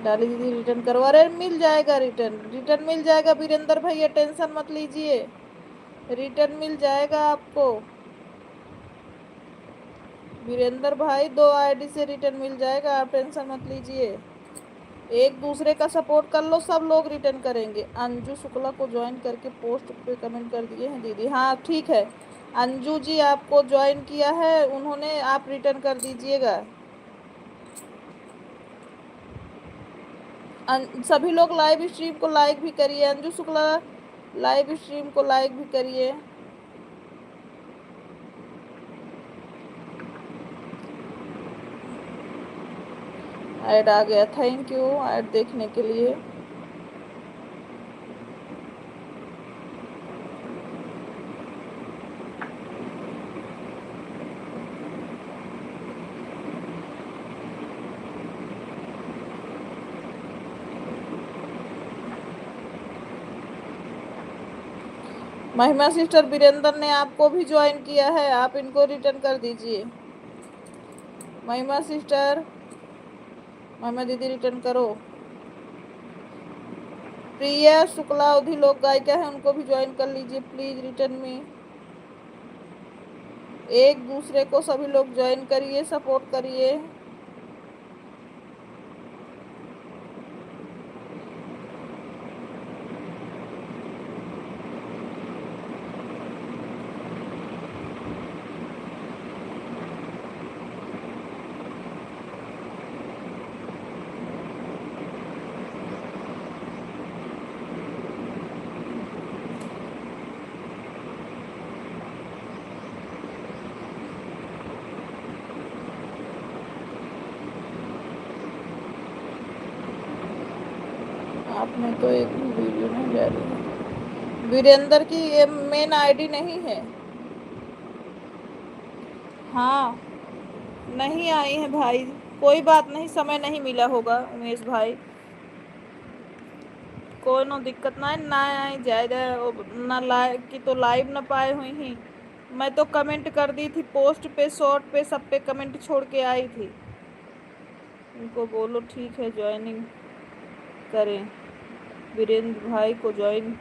डाली दीदी रिटर्न करवा रहे, मिल जाएगा रिटर्न, रिटर्न मिल जाएगा वीरेंद्र भैया, टेंशन मत लीजिए, रिटर्न मिल जाएगा आपको। वीरेंद्र भाई 2 आईडी से रिटर्न मिल जाएगा, आप टेंशन मत लीजिए, एक दूसरे का सपोर्ट कर लो, सब लोग रिटर्न करेंगे। अंजू शुक्ला को ज्वाइन करके पोस्ट पे कमेंट कर दिए हैं दीदी, हाँ ठीक है अंजू जी, आपको ज्वाइन किया है उन्होंने, आप रिटर्न कर दीजिएगा। सभी लोग लाइव स्ट्रीम को लाइक भी करिए, अंजू शुक्ला लाइव स्ट्रीम को लाइक भी करिए। ऐड आ गया, थैंक यू ऐड देखने के लिए। महिमा सिस्टर वीरेंद्र ने आपको भी ज्वाइन किया है, आप इनको रिटर्न कर दीजिए। महिमा सिस्टर, महिमा दीदी रिटर्न करो। प्रिया शुक्ला अवधि लोक गायिका है, उनको भी ज्वाइन कर लीजिए प्लीज रिटर्न में। एक दूसरे को सभी लोग ज्वाइन करिए, सपोर्ट करिए। आपने तो एक भी वीडियो नहीं डाली है। वीरेंद्र की ये मेन आईडी नहीं है, हाँ नहीं आई है भाई, कोई बात नहीं, समय नहीं मिला होगा उमेश भाई, कोई नो दिक्कत ना है, ना आई जाए ना लाइव की तो लाइव ना पाए हुई ही, मैं तो कमेंट कर दी थी पोस्ट पे, शॉर्ट पे, सब पे कमेंट छोड़ के आई थी। इनको बोलो ठीक है ज्वाइनिंग करें, वीरेंद्र भाई को ज्वाइन,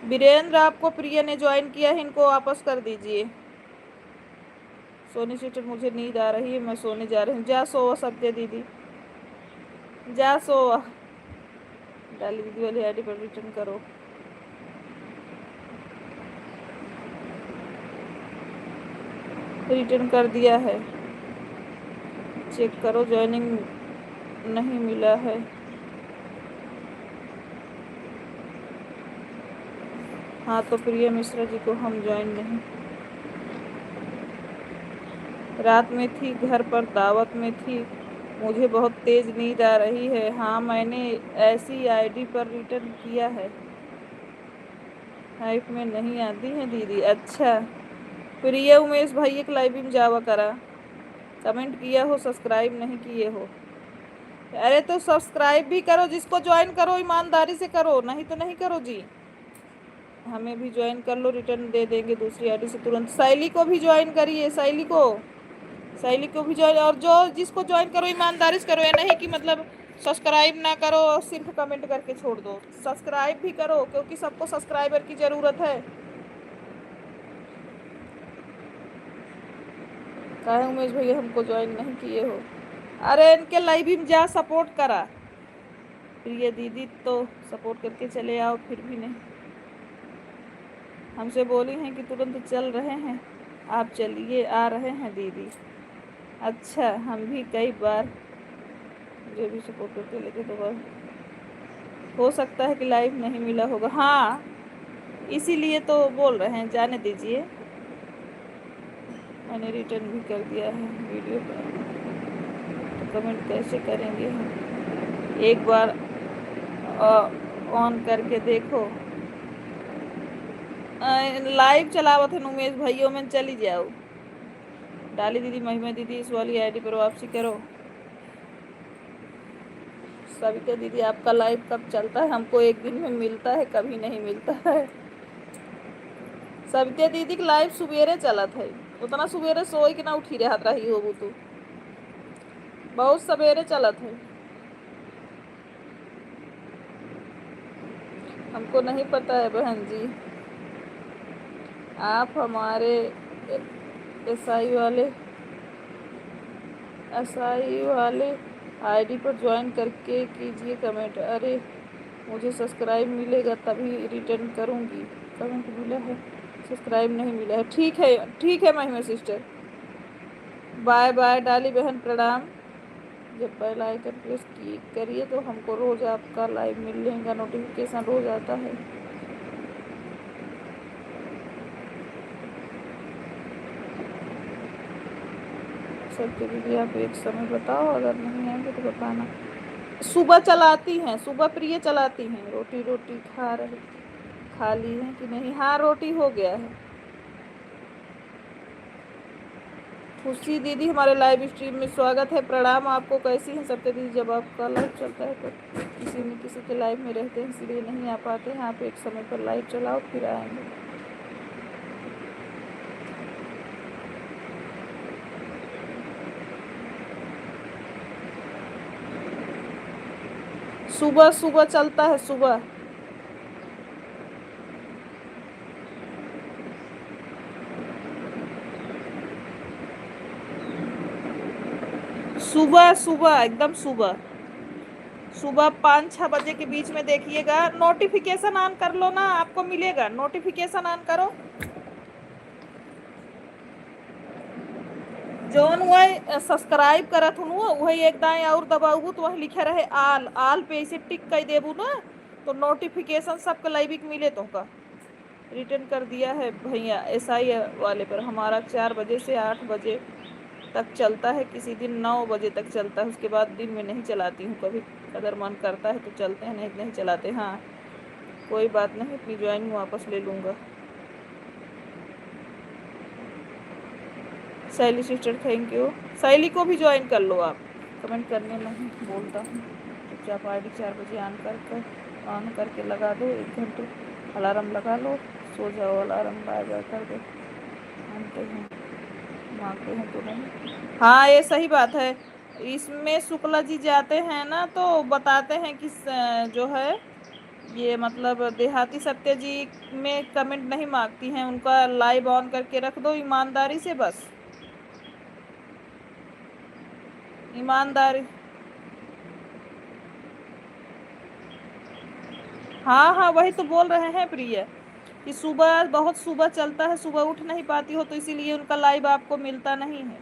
वीरेंद्र आपको प्रिया ने ज्वाइन किया है, इनको वापस कर दीजिए। सोनी सिस्टर मुझे नींद आ रही है, मैं सोने जा रही हूँ, जा सो सत्य दीदी, जा सो। डाली दीदी वाली आईडी पर रिटर्न करो। रिटर्न कर दिया है, चेक करो ज्वाइनिंग नहीं मिला है। हाँ तो प्रिया मिश्रा जी को हम ज्वाइन नहीं, रात में थी घर पर, दावत में थी, मुझे बहुत तेज नींद आ रही है। हाँ मैंने ऐसी आईडी पर रिटर्न किया है, लाइफ में नहीं आती है दीदी, अच्छा प्रिय उमेश भाई एक लाइव में जावा करा, कमेंट किया हो, सब्सक्राइब नहीं किए हो। अरे तो सब्सक्राइब भी करो, जिसको ज्वाइन करो ईमानदारी से करो, नहीं तो नहीं करो जी। हमें भी ज्वाइन कर लो, रिटर्न दे देंगे दूसरी आईडी से तुरंत। शैली को भी ज्वाइन करिए, शैली को भी ज्वाइन, और जो जिसको ज्वाइन करो ईमानदारी से करो, या नहीं कि मतलब सब्सक्राइब ना करो और सिर्फ कमेंट करके छोड़ दो। सब्सक्राइब भी करो, क्योंकि सबको सब्सक्राइबर की जरूरत है। कहे उमेश भैया हमको ज्वाइन नहीं किए हो। अरे इनके लाइव भी जा सपोर्ट करा, प्रिय दीदी तो सपोर्ट करके चले आओ। फिर भी नहीं, हमसे बोली हैं कि तुरंत चल रहे हैं, आप चलिए, आ रहे हैं दीदी। अच्छा, हम भी कई बार जो भी सपोर्ट करते लेते, तो हो सकता है कि लाइव नहीं मिला होगा। हाँ, इसीलिए तो बोल रहे हैं, जाने दीजिए। मैंने रिटर्न भी कर दिया है वीडियो पर, तो कमेंट कैसे करेंगे हम? एक बार ऑन करके देखो। लाइव चलावत है उमेश भाइयों में, चली जाओ। डाली दीदी, महिमा दीदी इस वाली आईडी पर वापसी करो। सविता दीदी आपका लाइव कब चलता है? हमको एक दिन में मिलता है, कभी नहीं मिलता है। सविता दीदी की लाइव सुबेरे चलत है, उतना सुबेरे सोई कि ना उठी रही हो, तो बहुत सवेरे चलत है। हमको नहीं पता है बहन जी, आप हमारे एसआई वाले आईडी पर ज्वाइन करके कीजिए कमेंट। अरे मुझे सब्सक्राइब मिलेगा तभी रिटर्न करूँगी। कमेंट मिला है, सब्सक्राइब नहीं मिला है। ठीक है महिमा सिस्टर, बाय बाय। डाली बहन प्रणाम। जब बेल आइकन प्रेस करिए तो हमको रोज आपका लाइव मिलेगा, नोटिफिकेशन रोज आता है। सबके दीदी आप एक समय बताओ, अगर नहीं आएंगे तो बताना। सुबह चलाती हैं, सुबह प्रिय चलाती हैं। रोटी खा ली है कि नहीं? हाँ, रोटी हो गया है। खुशी दीदी हमारे लाइव स्ट्रीम में स्वागत है, प्रणाम आपको। कैसी हैं सबके दीदी? जब आपका लाइव चलता है तो किसी के लाइव में रहते हैं, इसलिए नहीं आ पाते हैं। आप एक समय पर लाइव चलाओ, फिर आएंगे। सुबह चलता है, सुबह एकदम सुबह 5-6 बजे के बीच में देखिएगा। नोटिफिकेशन ऑन कर लो ना, आपको मिलेगा। नोटिफिकेशन ऑन करो, जोन वही सब्सक्राइब करत हूँ वही एक दाएं और दबाऊ तो वही लिखे रहे आल पे इसे टिक कर देबू ना, तो नोटिफिकेशन सबके लाइव मिले। तो का रिटर्न कर दिया है भैया एसआई वाले पर। हमारा 4 बजे से 8 बजे तक चलता है, किसी दिन 9 बजे तक चलता है। उसके बाद दिन में नहीं चलाती हूँ, कभी अगर मन करता है तो चलते हैं, नहीं चलाते। हाँ, कोई बात नहीं, अपनी ज्वाइनिंग वापस ले लूँगा। शैली सिस्टर थैंक यू। शैली को भी ज्वाइन कर लो आप, कमेंट करने में ही बोलता हूँ। चुपचाप आईडी 4 बजे ऑन करके लगा दो, 1 घंटे अलार्म लगा लो, सो जाओ। अलार्म बाय बाय कर दो, मांगते हैं तो नहीं। हाँ, ये सही बात है। इसमें शुक्ला जी जाते हैं ना तो बताते हैं कि जो है ये मतलब देहाती सत्य जी में कमेंट नहीं मांगती हैं, उनका लाइव ऑन करके रख दो ईमानदारी से, बस ईमानदारी। हाँ, वही तो बोल रहे हैं प्रिय कि सुबह बहुत सुबह चलता है, सुबह उठ नहीं पाती हो तो इसीलिए उनका लाइव आपको मिलता नहीं है।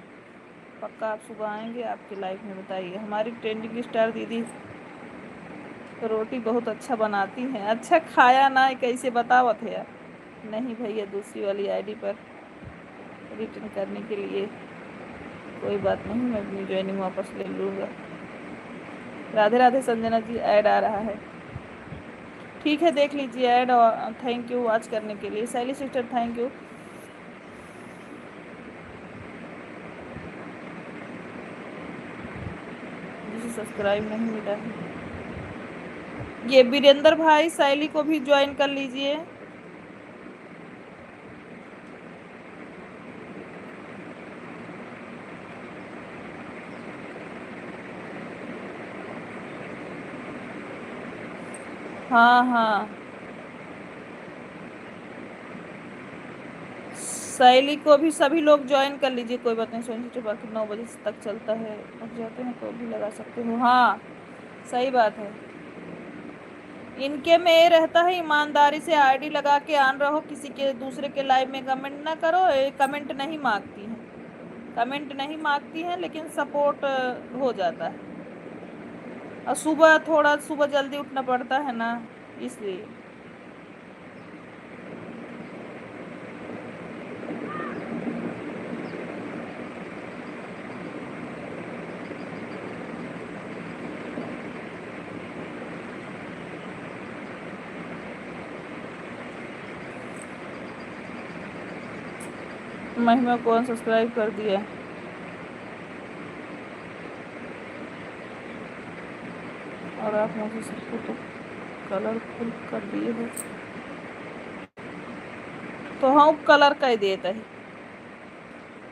पक्का आप सुबह आएंगे, आपके लाइव में बताइए। हमारी ट्रेंडिंग स्टार दीदी रोटी बहुत अच्छा बनाती हैं। अच्छा खाया ना, कैसे बतावत है यार? नहीं भैया, दूसरी वाली आईडी पर रिटर्न करने के लिए कोई बात नहीं, मैं अपनी ज्वाइनिंग वापस ले लूँगा। राधे राधे संजना जी, ऐड आ रहा है। ठीक है, देख लीजिए ऐड। और थैंक यू वॉच करने के लिए। शैली सिस्टर थैंक यू। सब्सक्राइब नहीं मिला है। ये वीरेंद्र भाई शैली को भी ज्वाइन कर लीजिए। हाँ हाँ, शैली को भी सभी लोग ज्वाइन कर लीजिए, कोई बात नहीं। सोनी बाकी 9 बजे तक चलता है, अब जाते हैं तो भी लगा सकते हो। हाँ सही बात है। इनके में ये रहता है ईमानदारी से आईडी लगा के आन रहो, किसी के दूसरे के लाइव में कमेंट ना करो। ये कमेंट नहीं मांगती हैं, कमेंट नहीं मांगती हैं, लेकिन सपोर्ट हो जाता है। और सुबह जल्दी उठना पड़ता है ना, इसलिए। महिमा को अनसब्सक्राइब कर दिया। और आप मुझे सबको तो कलरफुल कर दिए हो, तो हम कलर कर देता है।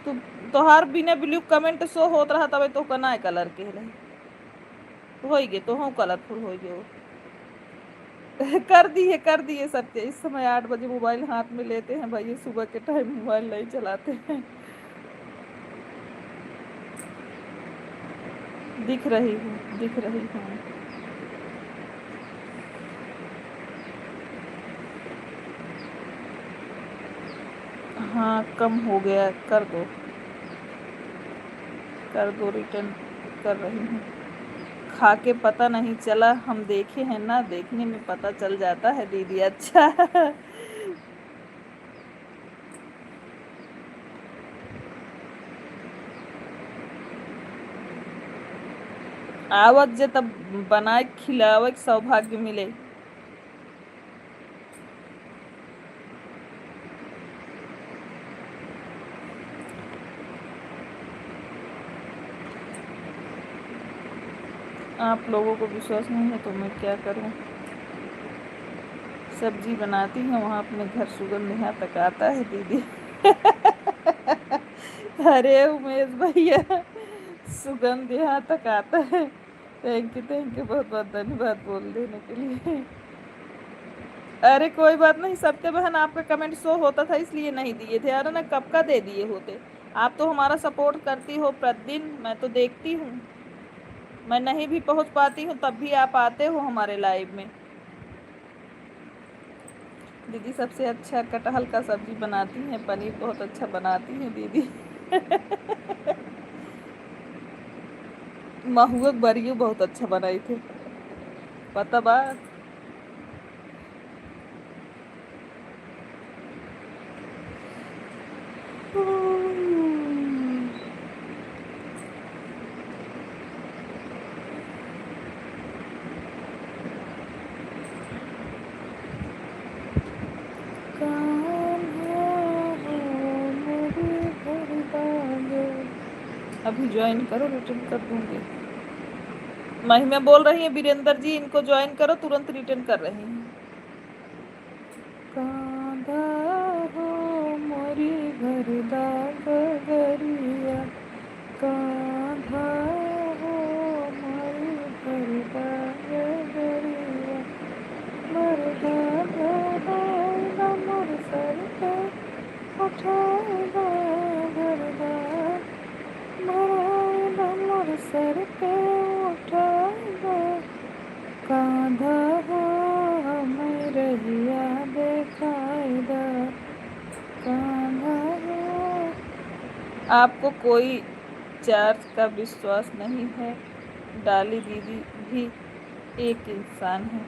तो तोहार बिना ब्लू कमेंट शो होत रहा तब तो कना कलर के हो गए, तो हम कलरफुल हो गए। कर दिए सत्य। इस समय 8 बजे मोबाइल हाथ में लेते हैं भाई, सुबह के टाइम मोबाइल नहीं चलाते हैं। दिख रही हूँ। हाँ कम हो गया, कर दो रिटर्न कर रही हूँ। खा के पता नहीं चला, हम देखे हैं ना, देखने में पता चल जाता है दीदी। अच्छा आवत जे तब बनाए खिलावे सौभाग्य मिले। आप लोगों को विश्वास नहीं है तो मैं क्या करूं। सब्जी बनाती हूँ वहाँ अपने घर सुगंध यहाँ तक आता है दीदी। अरे उमेश भैया, सुगंध यहाँ तक आता है। थैंक यू, बहुत बहुत धन्यवाद बोल देने के लिए। अरे कोई बात नहीं सत्य बहन, आपका कमेंट शो होता था इसलिए नहीं दिए थे। अरे ना कब का दे दिए होते। आप तो हमारा सपोर्ट करती हो प्रतिदिन, मैं तो देखती हूँ। मैं नहीं भी पहुँच पाती हूँ तब भी आप आते हो हमारे लाइव में। दीदी सबसे अच्छा कटहल का सब्जी बनाती हैं, पनीर बहुत अच्छा बनाती हैं दीदी। महुआ बरियो बहुत अच्छा बनाई थे, पता बा। अभी ज्वाइन करो, रिटर्न कर दूंगी। महिमा बोल रही है वीरेंद्र जी इनको ज्वाइन करो, तुरंत रिटर्न कर रही हैं। कांधा हो मोरी भरदा गगरिया, कांधा हो मोरी भरदा गगरिया, मरदा गदा मोर सर पे उठाएगा भरदा, मरदा मोर सर पे उठाएगा, कांधा हो हमें रहिया देखाएगा, कांधा हो। आपको कोई चार्ज का विश्वास नहीं है, डाली दीदी भी एक इंसान है।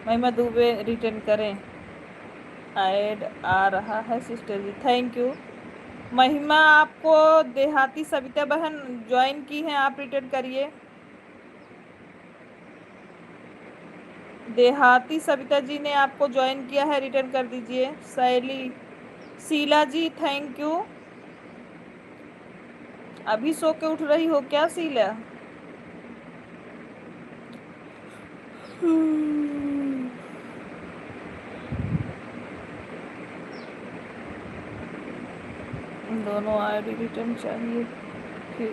महिमा दुबे रिटर्न करें, ऐड आ रहा है सिस्टर जी, थैंक यू। महिमा आपको देहाती सविता बहन ज्वाइन की हैं, आप रिटर्न करिए। देहाती सविता जी ने आपको ज्वाइन किया है, रिटर्न कर दीजिए। शैली शीला जी थैंक यू। अभी सो के उठ रही हो क्या शीला? दोनों आईडी रिटर्न चाहिए फिर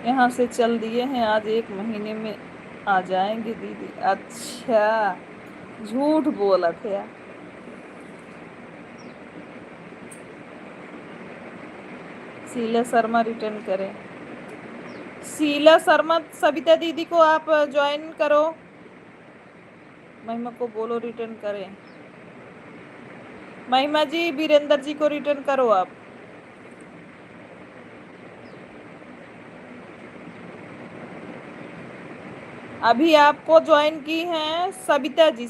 यहाँ से चल दिए हैं, आज 1 महीने में आ जाएंगे दीदी। अच्छा, झूठ बोला थे। शीला शर्मा रिटर्न करें। शीला शर्मा सविता दीदी को आप ज्वाइन करो, महिमा को बोलो रिटर्न करें। महिमा जी वीरेंद्र जी को रिटर्न करो आप। अभी आपको ज्वाइन की हैं सविता जी,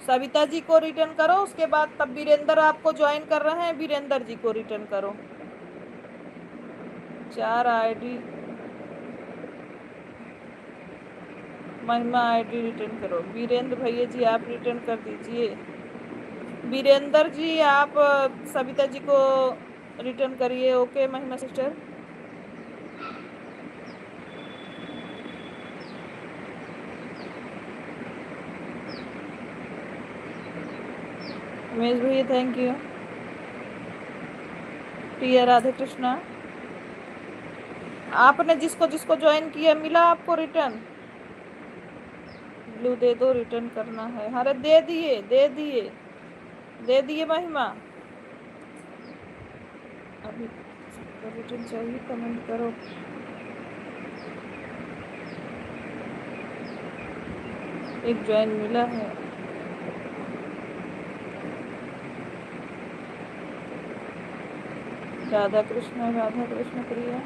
सविता जी को रिटर्न करो, उसके बाद तब वीरेंद्र आपको ज्वाइन कर रहे हैं, वीरेंद्र जी को रिटर्न करो। 4 आईडी, महिमा आईडी रिटर्न करो। वीरेंद्र भैया जी आप रिटर्न कर दीजिए। वीरेंद्र जी आप सविता जी को रिटर्न करिए। ओके महिमा सिस्टर। उमेश भैया थैंक यू। प्रिया राधे कृष्णा, आपने जिसको जिसको ज्वाइन किया मिला आपको रिटर्न? ब्लू दे दो, रिटर्न करना है। अरे दे दिए महिमा। अभी रिटर्न चाहिए, कमेंट करो। एक ज्वाइन मिला है। राधा कृष्ण प्रिया।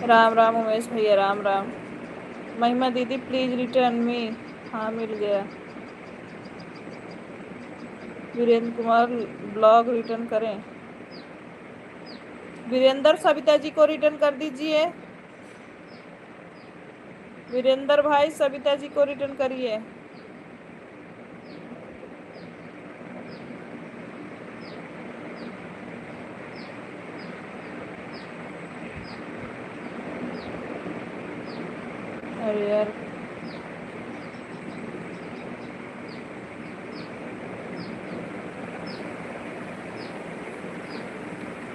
राम राम उमेश भैया, राम राम। महिमा दीदी प्लीज रिटर्न मी। हाँ मिल गया। वीरेंद्र कुमार ब्लॉग रिटर्न करें। वीरेंद्र सविता जी को रिटर्न कर दीजिए। वीरेंद्र भाई सविता जी को रिटर्न करिए। अरे यार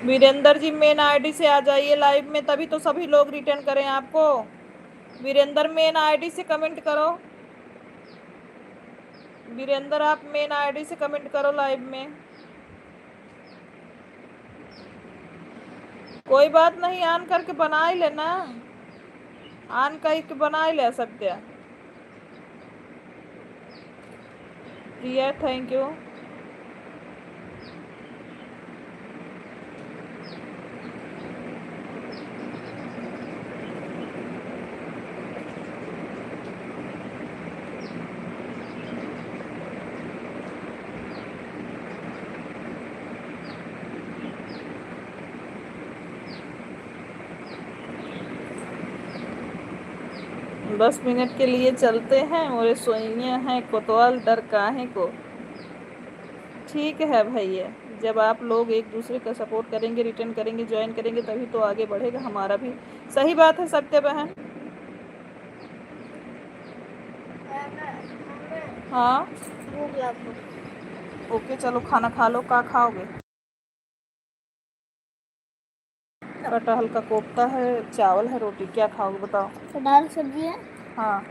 वीरेंद्र जी मेन आईडी से आ जाइए लाइव में, तभी तो सभी लोग रिटर्न करें आपको। वीरेंद्र मेन आईडी से कमेंट करो। वीरेंद्र आप मेन आईडी से कमेंट करो लाइव में। कोई बात नहीं, ऑन करके बना ही लेना, ऑन करके बना ही ले सकते हैं। प्रिया थैंक यू। दस मिनट के लिए चलते हैं, मोरे सोइया हैं कोतवाल डर काहे को। ठीक है भैया, जब आप लोग एक दूसरे का सपोर्ट करेंगे, रिटर्न करेंगे, ज्वाइन करेंगे, तभी तो आगे बढ़ेगा हमारा भी। सही बात है सत्य बहन। हाँ भूख लग। ओके चलो खाना खा लो। क्या खाओगे? कटहल का कोफ्ता है, चावल है, रोटी। क्या खाओगे बताओ? दाल सब्जी है। हाँ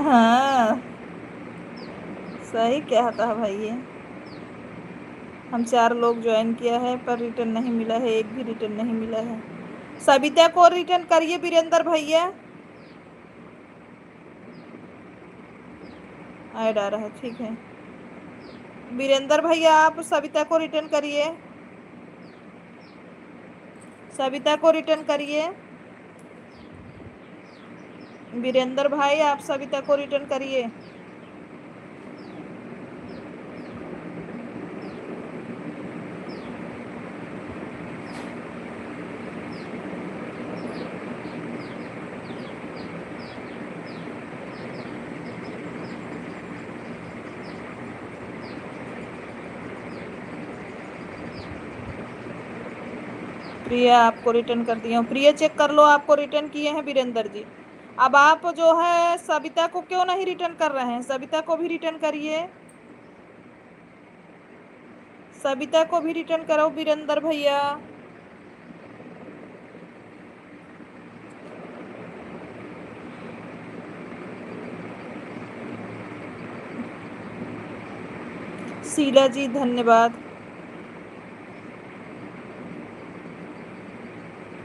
हाँ सही क्या था भाई ये। हम 4 लोग ज्वाइन किया है पर रिटर्न नहीं मिला है, एक भी रिटर्न नहीं मिला है। सविता को रिटर्न करिए वीरेंद्र भैया। ऐड आ रहा है, ठीक है। वीरेंद्र भैया आप सविता को रिटर्न करिए, सविता को रिटर्न करिए। वीरेंद्र भाई आप सविता को रिटर्न करिए। प्रिया आपको रिटर्न कर दिया हूँ। प्रिया चेक कर लो, आपको रिटर्न किए हैं वीरेंद्र जी। अब आप जो है सविता को क्यों नहीं रिटर्न कर रहे हैं? सविता को भी रिटर्न करिए, सविता को भी रिटर्न करो वीरेंद्र भैया। शीला जी धन्यवाद।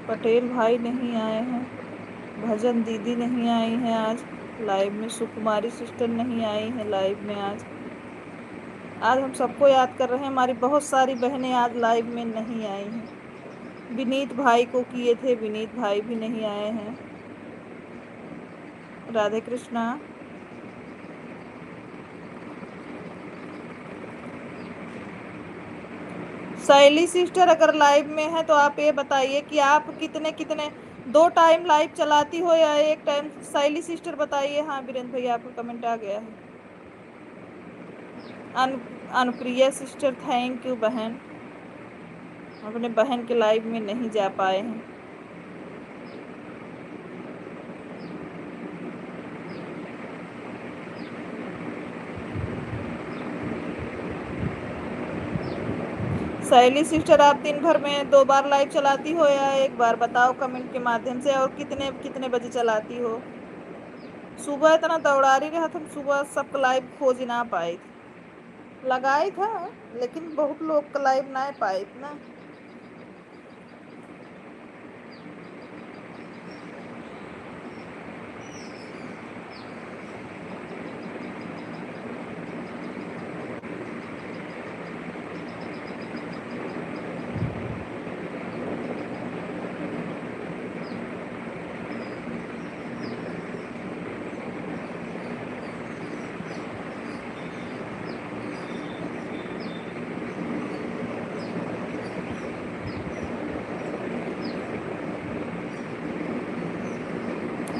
पटेल भाई नहीं आए हैं, भजन दीदी नहीं आई हैं आज लाइव में, सुकुमारी सिस्टर नहीं आई हैं लाइव में आज। आज हम सबको याद कर रहे हैं, हमारी बहुत सारी बहनें आज लाइव में नहीं आई हैं। विनीत भाई को किए थे, विनीत भाई भी नहीं आए हैं। राधे कृष्णा। शैली सिस्टर अगर लाइव में है तो आप ये बताइए कि आप कितने कितने 2 टाइम लाइव चलाती हो या 1 टाइम? शैली सिस्टर बताइए। हाँ वीरेंद्र भैया आपका कमेंट आ गया है। अनुप्रिया सिस्टर थैंक यू बहन, अपने बहन के लाइव में नहीं जा पाए हैं। शैली सिस्टर आप दिन भर में 2 बार लाइव चलाती हो या 1 बार? बताओ कमेंट के माध्यम से। और कितने कितने बजे चलाती हो? सुबह इतना दौड़ा रही रहा, हम सुबह सबका लाइव खोज ना पाए थे। लगाई था लेकिन बहुत लोग का लाइव ना पाए ना।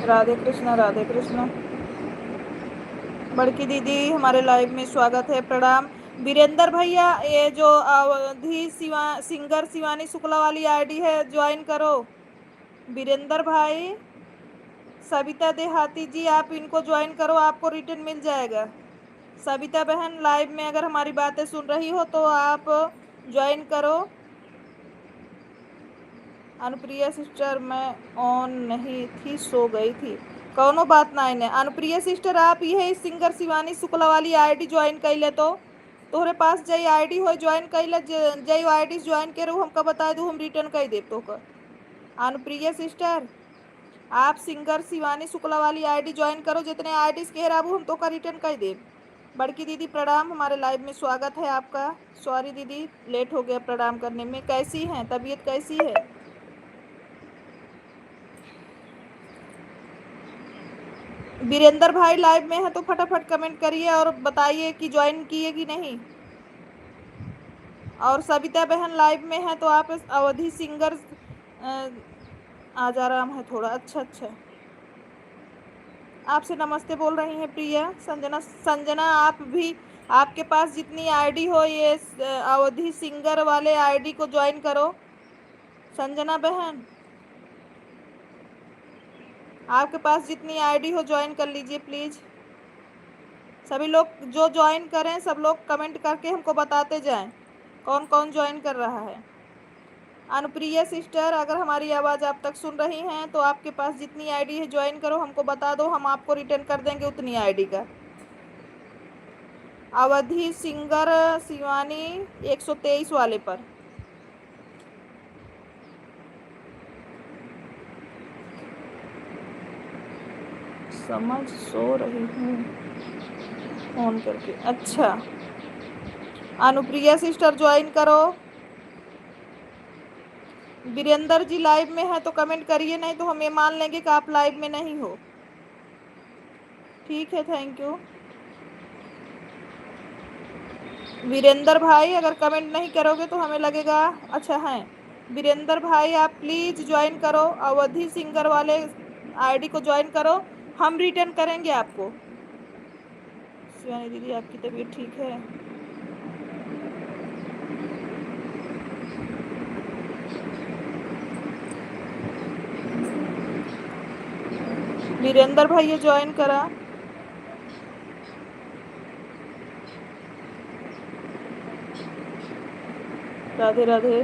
राधे कृष्णा, राधे कृष्णा। बड़की दीदी हमारे लाइव में स्वागत है, प्रणाम। वीरेंद्र भैया ये जो अवधि सिंगर शिवानी शुक्ला वाली आईडी है ज्वाइन करो। वीरेंद्र भाई, सविता देहाती जी आप इनको ज्वाइन करो, आपको रिटर्न मिल जाएगा। सविता बहन लाइव में अगर हमारी बातें सुन रही हो तो आप ज्वाइन करो। अनुप्रिया सिस्टर मैं ऑन नहीं थी, सो गई थी। कौनो बात ना है। अनुप्रिया सिस्टर आप ये सिंगर शिवानी शुक्ला वाली आईडी ज्वाइन कर ले तो तोहरे पास जई आईडी हो ज्वाइन कर ले, जई आईडी ज्वाइन करे हमका बता दू, हम रिटर्न कर दे तो। अनुप्रिया सिस्टर आप सिंगर शिवानी शुक्ला वाली आईडी ज्वाइन करो, जितने आईडी कह रहा हम तो का रिटर्न कर दे। बड़की दीदी प्रणाम, हमारे लाइव में स्वागत है आपका। सॉरी दीदी लेट हो गया प्रणाम करने में। कैसी हैं, तबीयत कैसी है? वीरेंद्र भाई लाइव में है तो फटाफट कमेंट करिए और बताइए कि ज्वाइन किए कि नहीं। और सविता बहन लाइव में है तो आप अवधि सिंगर आज आराम है थोड़ा। अच्छा अच्छा, आपसे नमस्ते बोल रही हैं प्रिया। संजना आप भी, आपके पास जितनी आईडी हो ये अवधि सिंगर वाले आईडी को ज्वाइन करो। संजना बहन आपके पास जितनी आईडी हो ज्वाइन कर लीजिए प्लीज़। सभी लोग जो ज्वाइन करें सब लोग कमेंट करके हमको बताते जाएं कौन कौन ज्वाइन कर रहा है। अनुप्रिया सिस्टर, अगर हमारी आवाज़ आप तक सुन रही हैं तो आपके पास जितनी आईडी है ज्वाइन करो, हमको बता दो, हम आपको रिटर्न कर देंगे उतनी आईडी का। अवधि सिंगर शिवानी 123 वाले पर। समझ सो रही हूँ फोन करके। अच्छा, अनुप्रिया सिस्टर ज्वाइन करो। वीरेंद्र जी लाइव में है तो कमेंट करिए, नहीं तो हम ये मान लेंगे कि आप लाइव में नहीं हो। ठीक है, थैंक यू। वीरेंद्र भाई अगर कमेंट नहीं करोगे तो हमें लगेगा अच्छा है। वीरेंद्र भाई आप प्लीज़ ज्वाइन करो, अवधि सिंगर वाले आईडी को ज्वाइन करो, हम रिटर्न करेंगे आपको। शिवानी दीदी आपकी तबीयत ठीक है? वीरेंद्र भाई ये ज्वाइन करा। राधे राधे।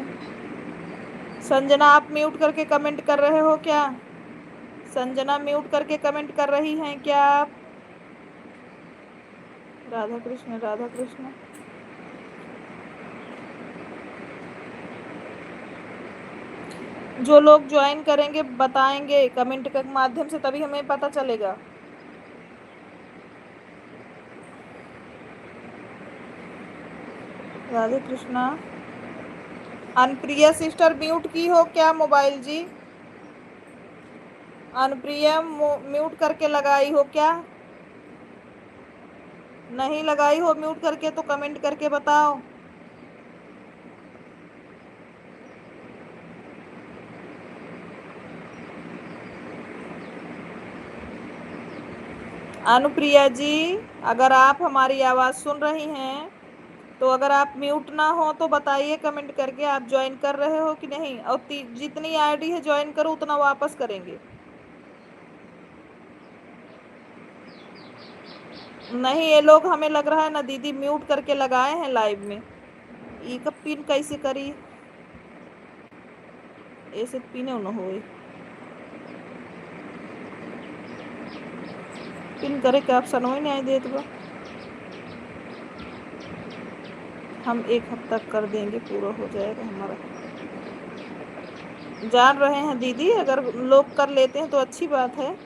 संजना आप म्यूट करके कमेंट कर रहे हो क्या? संजना म्यूट करके कमेंट कर रही हैं क्या आप? राधा कृष्ण राधा कृष्ण। जो लोग ज्वाइन करेंगे बताएंगे कमेंट के माध्यम से, तभी हमें पता चलेगा। राधे कृष्णा। अनुप्रिया सिस्टर म्यूट की हो क्या मोबाइल जी? अनुप्रिया म्यूट करके लगाई हो क्या? नहीं लगाई हो म्यूट करके तो कमेंट करके बताओ। अनुप्रिया जी अगर आप हमारी आवाज़ सुन रही हैं तो अगर आप म्यूट ना हो तो बताइए कमेंट करके आप ज्वाइन कर रहे हो कि नहीं, और जितनी आईडी है ज्वाइन करो उतना वापस करेंगे। नहीं, ये लोग हमें लग रहा है ना दीदी म्यूट करके लगाए हैं लाइव में। ये कब पिन कैसे करी? ऐसे पिने न हो, पिन करे के ऑप्शन हो नहीं देत बा। हम एक हफ्ता कर देंगे, पूरा हो जाएगा हमारा। जान रहे हैं दीदी, अगर लोग कर लेते हैं तो अच्छी बात है।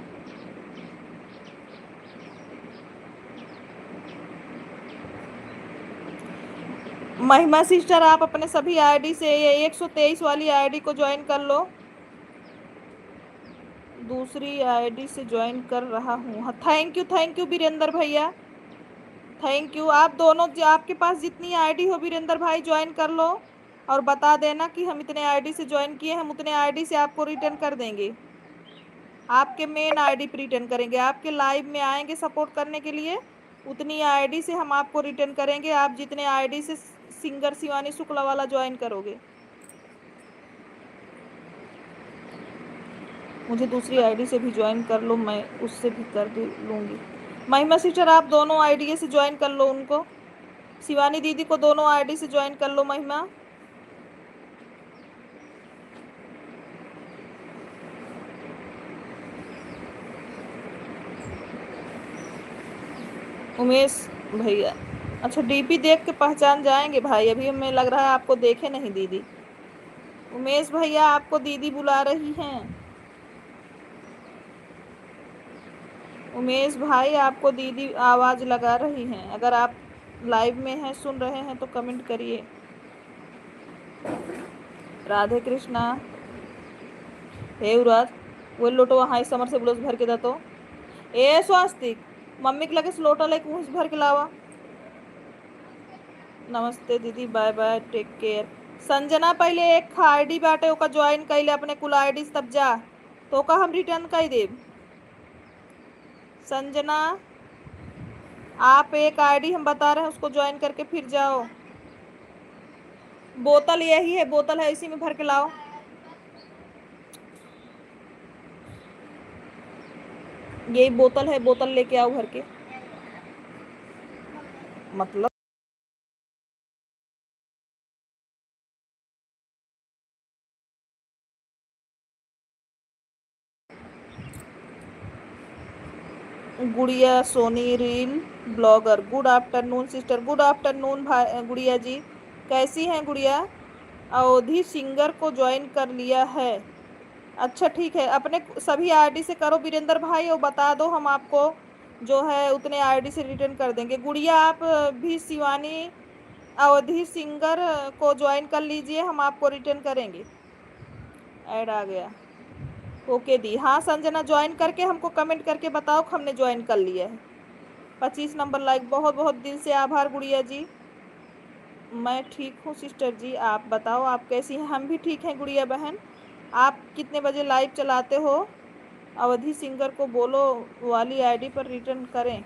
महिमा सिस्टर आप अपने सभी आईडी से ये 123 वाली आईडी को ज्वाइन कर लो। दूसरी आईडी से ज्वाइन कर रहा हूँ। थैंक यू वीरेंद्र भैया, थैंक यू। आप दोनों आपके पास जितनी आईडी हो वीरेंद्र भाई ज्वाइन कर लो और बता देना कि हम इतने आईडी से ज्वाइन किए, हम उतने आईडी से आपको रिटर्न कर देंगे। आपके मेन आईडी पे रिटर्न करेंगे, आपके लाइव में आएंगे सपोर्ट करने के लिए, उतनी आईडी से हम आपको रिटर्न करेंगे, आप जितने आईडी से सिंगर शिवानी शुक्ला वाला ज्वाइन करोगे। मुझे दूसरी आईडी से भी ज्वाइन कर लो, मैं उससे भी कर लूँगी। महिमा सिस्टर आप दोनों आईडी से ज्वाइन कर लो उनको, शिवानी दीदी को दोनों आईडी से ज्वाइन कर लो महिमा। उमेश भैया, अच्छा डीपी देख के पहचान जाएंगे भाई, अभी हमें लग रहा है आपको देखे नहीं दीदी। उमेश भैया आपको दीदी बुला रही हैं। उमेश भाई आपको दीदी आवाज़ लगा रही हैं, अगर आप लाइव में हैं सुन रहे हैं तो कमेंट करिए। राधे कृष्णा। हे उराज वो लोटो वहाँ समर से ब्लाउज भर के दा तो ए स्वास्तिक मम्मी के लगे लोटा लेके मुँह भर के लावा। नमस्ते दीदी, bye bye, take care. Sanjana पहले एक आईडी बाटे ओका ज्वाइन कैले अपने कुल आईडी तब जा तो ओका हम रिटर्न कर देब। संजना आप एक आईडी हम बता रहे हैं उसको ज्वाइन करके फिर जाओ। बोतल यही है, बोतल है इसी में भर के लाओ। यही बोतल है, बोतल लेके आओ भर के। मतलब Gudiya Soni reel blogger, good afternoon sister, good afternoon भाई गुड़िया जी, कैसी हैं गुड़िया? अवधि सिंगर को ज्वाइन कर लिया है, अच्छा ठीक है, अपने सभी आईडी से करो वीरेंद्र भाई और बता दो, हम आपको जो है उतने आईडी से रिटर्न कर देंगे। गुड़िया आप भी शिवानी अवधि सिंगर को ज्वाइन कर लीजिए, हम आपको रिटर्न करेंगे। ऐड आ गया, ओके दी। हाँ संजना ज्वाइन करके हमको कमेंट करके बताओ कि हमने ज्वाइन कर लिया है। 25 नंबर लाइक, बहुत बहुत दिल से आभार गुड़िया जी। मैं ठीक हूँ सिस्टर जी, आप बताओ आप कैसी हैं? हम भी ठीक हैं गुड़िया बहन। आप कितने बजे लाइव चलाते हो? अवधि सिंगर को बोलो वाली आईडी पर रिटर्न करें।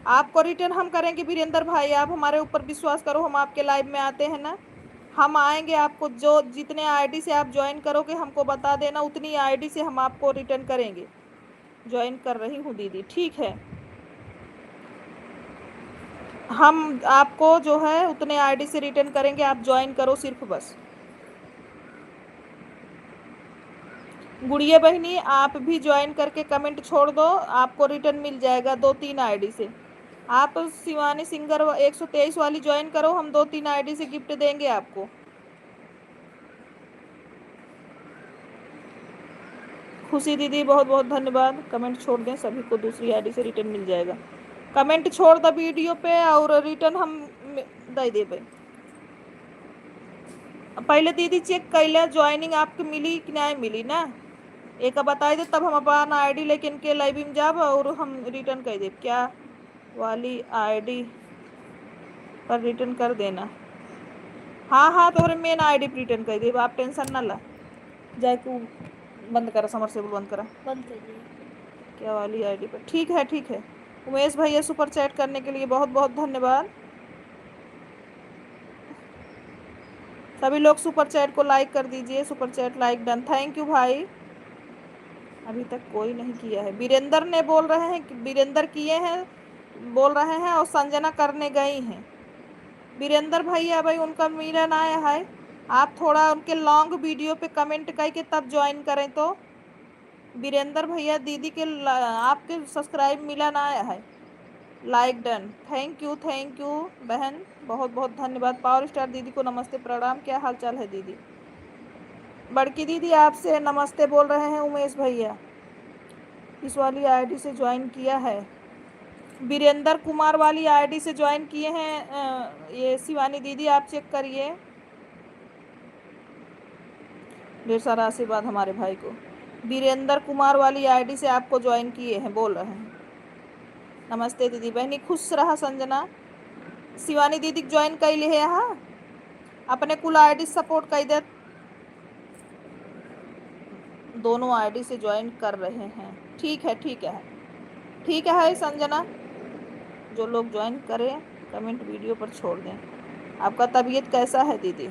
आपको रिटर्न हम करेंगे वीरेंद्र भाई, आप हमारे ऊपर विश्वास करो, हम आपके लाइव में आते हैं ना, हम आएंगे। आपको जो जितने आईडी से आप ज्वाइन करोगे हमको बता देना, उतनी आईडी से हम आपको रिटर्न करेंगे। ज्वाइन कर रही हूँ दीदी, ठीक है, हम आपको जो है उतने आईडी से रिटर्न करेंगे, आप ज्वाइन करो सिर्फ बस। गुड़िया बहनी आप भी ज्वाइन करके कमेंट छोड़ दो, आपको रिटर्न मिल जाएगा 2-3 आईडी से। आप शिवानी सिंगर 123 वाली ज्वाइन करो, हम 2-3 आईडी से गिफ्ट देंगे आपको। खुशी दीदी बहुत बहुत धन्यवाद, कमेंट छोड़ दें, सभी को दूसरी आईडी से रिटर्न मिल जाएगा। कमेंट छोड़ दो वीडियो पे और रिटर्न हम दे देंगे। पहले दीदी चेक कर ले ज्वाइनिंग आपकी मिली कि नहीं मिली ना, एक बता दे तब हम अपना आईडी लेकिन के लाइव में जाब और हम रिटर्न कर दे। क्या वाली आईडी पर रिटर्न कर देना, हाँ हाँ तोहरे मेन आईडी पर रिटर्न कर दे, आप टेंशन ना ला। जाए तू बंद करा, समरसेबल बंद करा, बंद कर दिए। क्या वाली आईडी पर, ठीक है ठीक है। उमेश भैया सुपर चैट करने के लिए बहुत बहुत धन्यवाद। सभी लोग सुपर चैट को लाइक कर दीजिए, super chat like done, thank you भाई। अभी तक कोई नहीं किया है, वीरेंद्र ने बोल रहे हैं, वीरेंद्र किए हैं बोल रहे हैं और संजना करने गई हैं। वीरेंद्र भैया भाई उनका मिलन आया है, आप थोड़ा उनके लॉन्ग वीडियो पे कमेंट करके तब ज्वाइन करें। तो वीरेंद्र भैया दीदी के आपके सब्सक्राइब मिलन आया है, लाइक डन, थैंक यू बहन, बहुत बहुत धन्यवाद। पावर स्टार दीदी को नमस्ते प्रणाम, क्या हाल चाल है दीदी? बड़की दीदी आपसे नमस्ते बोल रहे हैं उमेश भैया, इस वाली आईडी से ज्वाइन किया है। वीरेंद्र कुमार वाली आईडी से ज्वाइन किए हैं ये शिवानी दीदी, आप चेक करिए। ढेर सारा आशीर्वाद हमारे भाई को। वीरेंद्र कुमार वाली आईडी से आपको ज्वाइन किए हैं बोल रहे हैं। नमस्ते दीदी बहनी, खुश रहा संजना। शिवानी दीदी ज्वाइन कर लिए है, यहाँ अपने कुल आईडी सपोर्ट कर दे, दोनों आईडी से ज्वाइन कर रहे हैं, ठीक है ठीक है ठीक है संजना। जो लोग ज्वाइन करें कमेंट वीडियो पर छोड़ दें। आपका तबीयत कैसा है दीदी?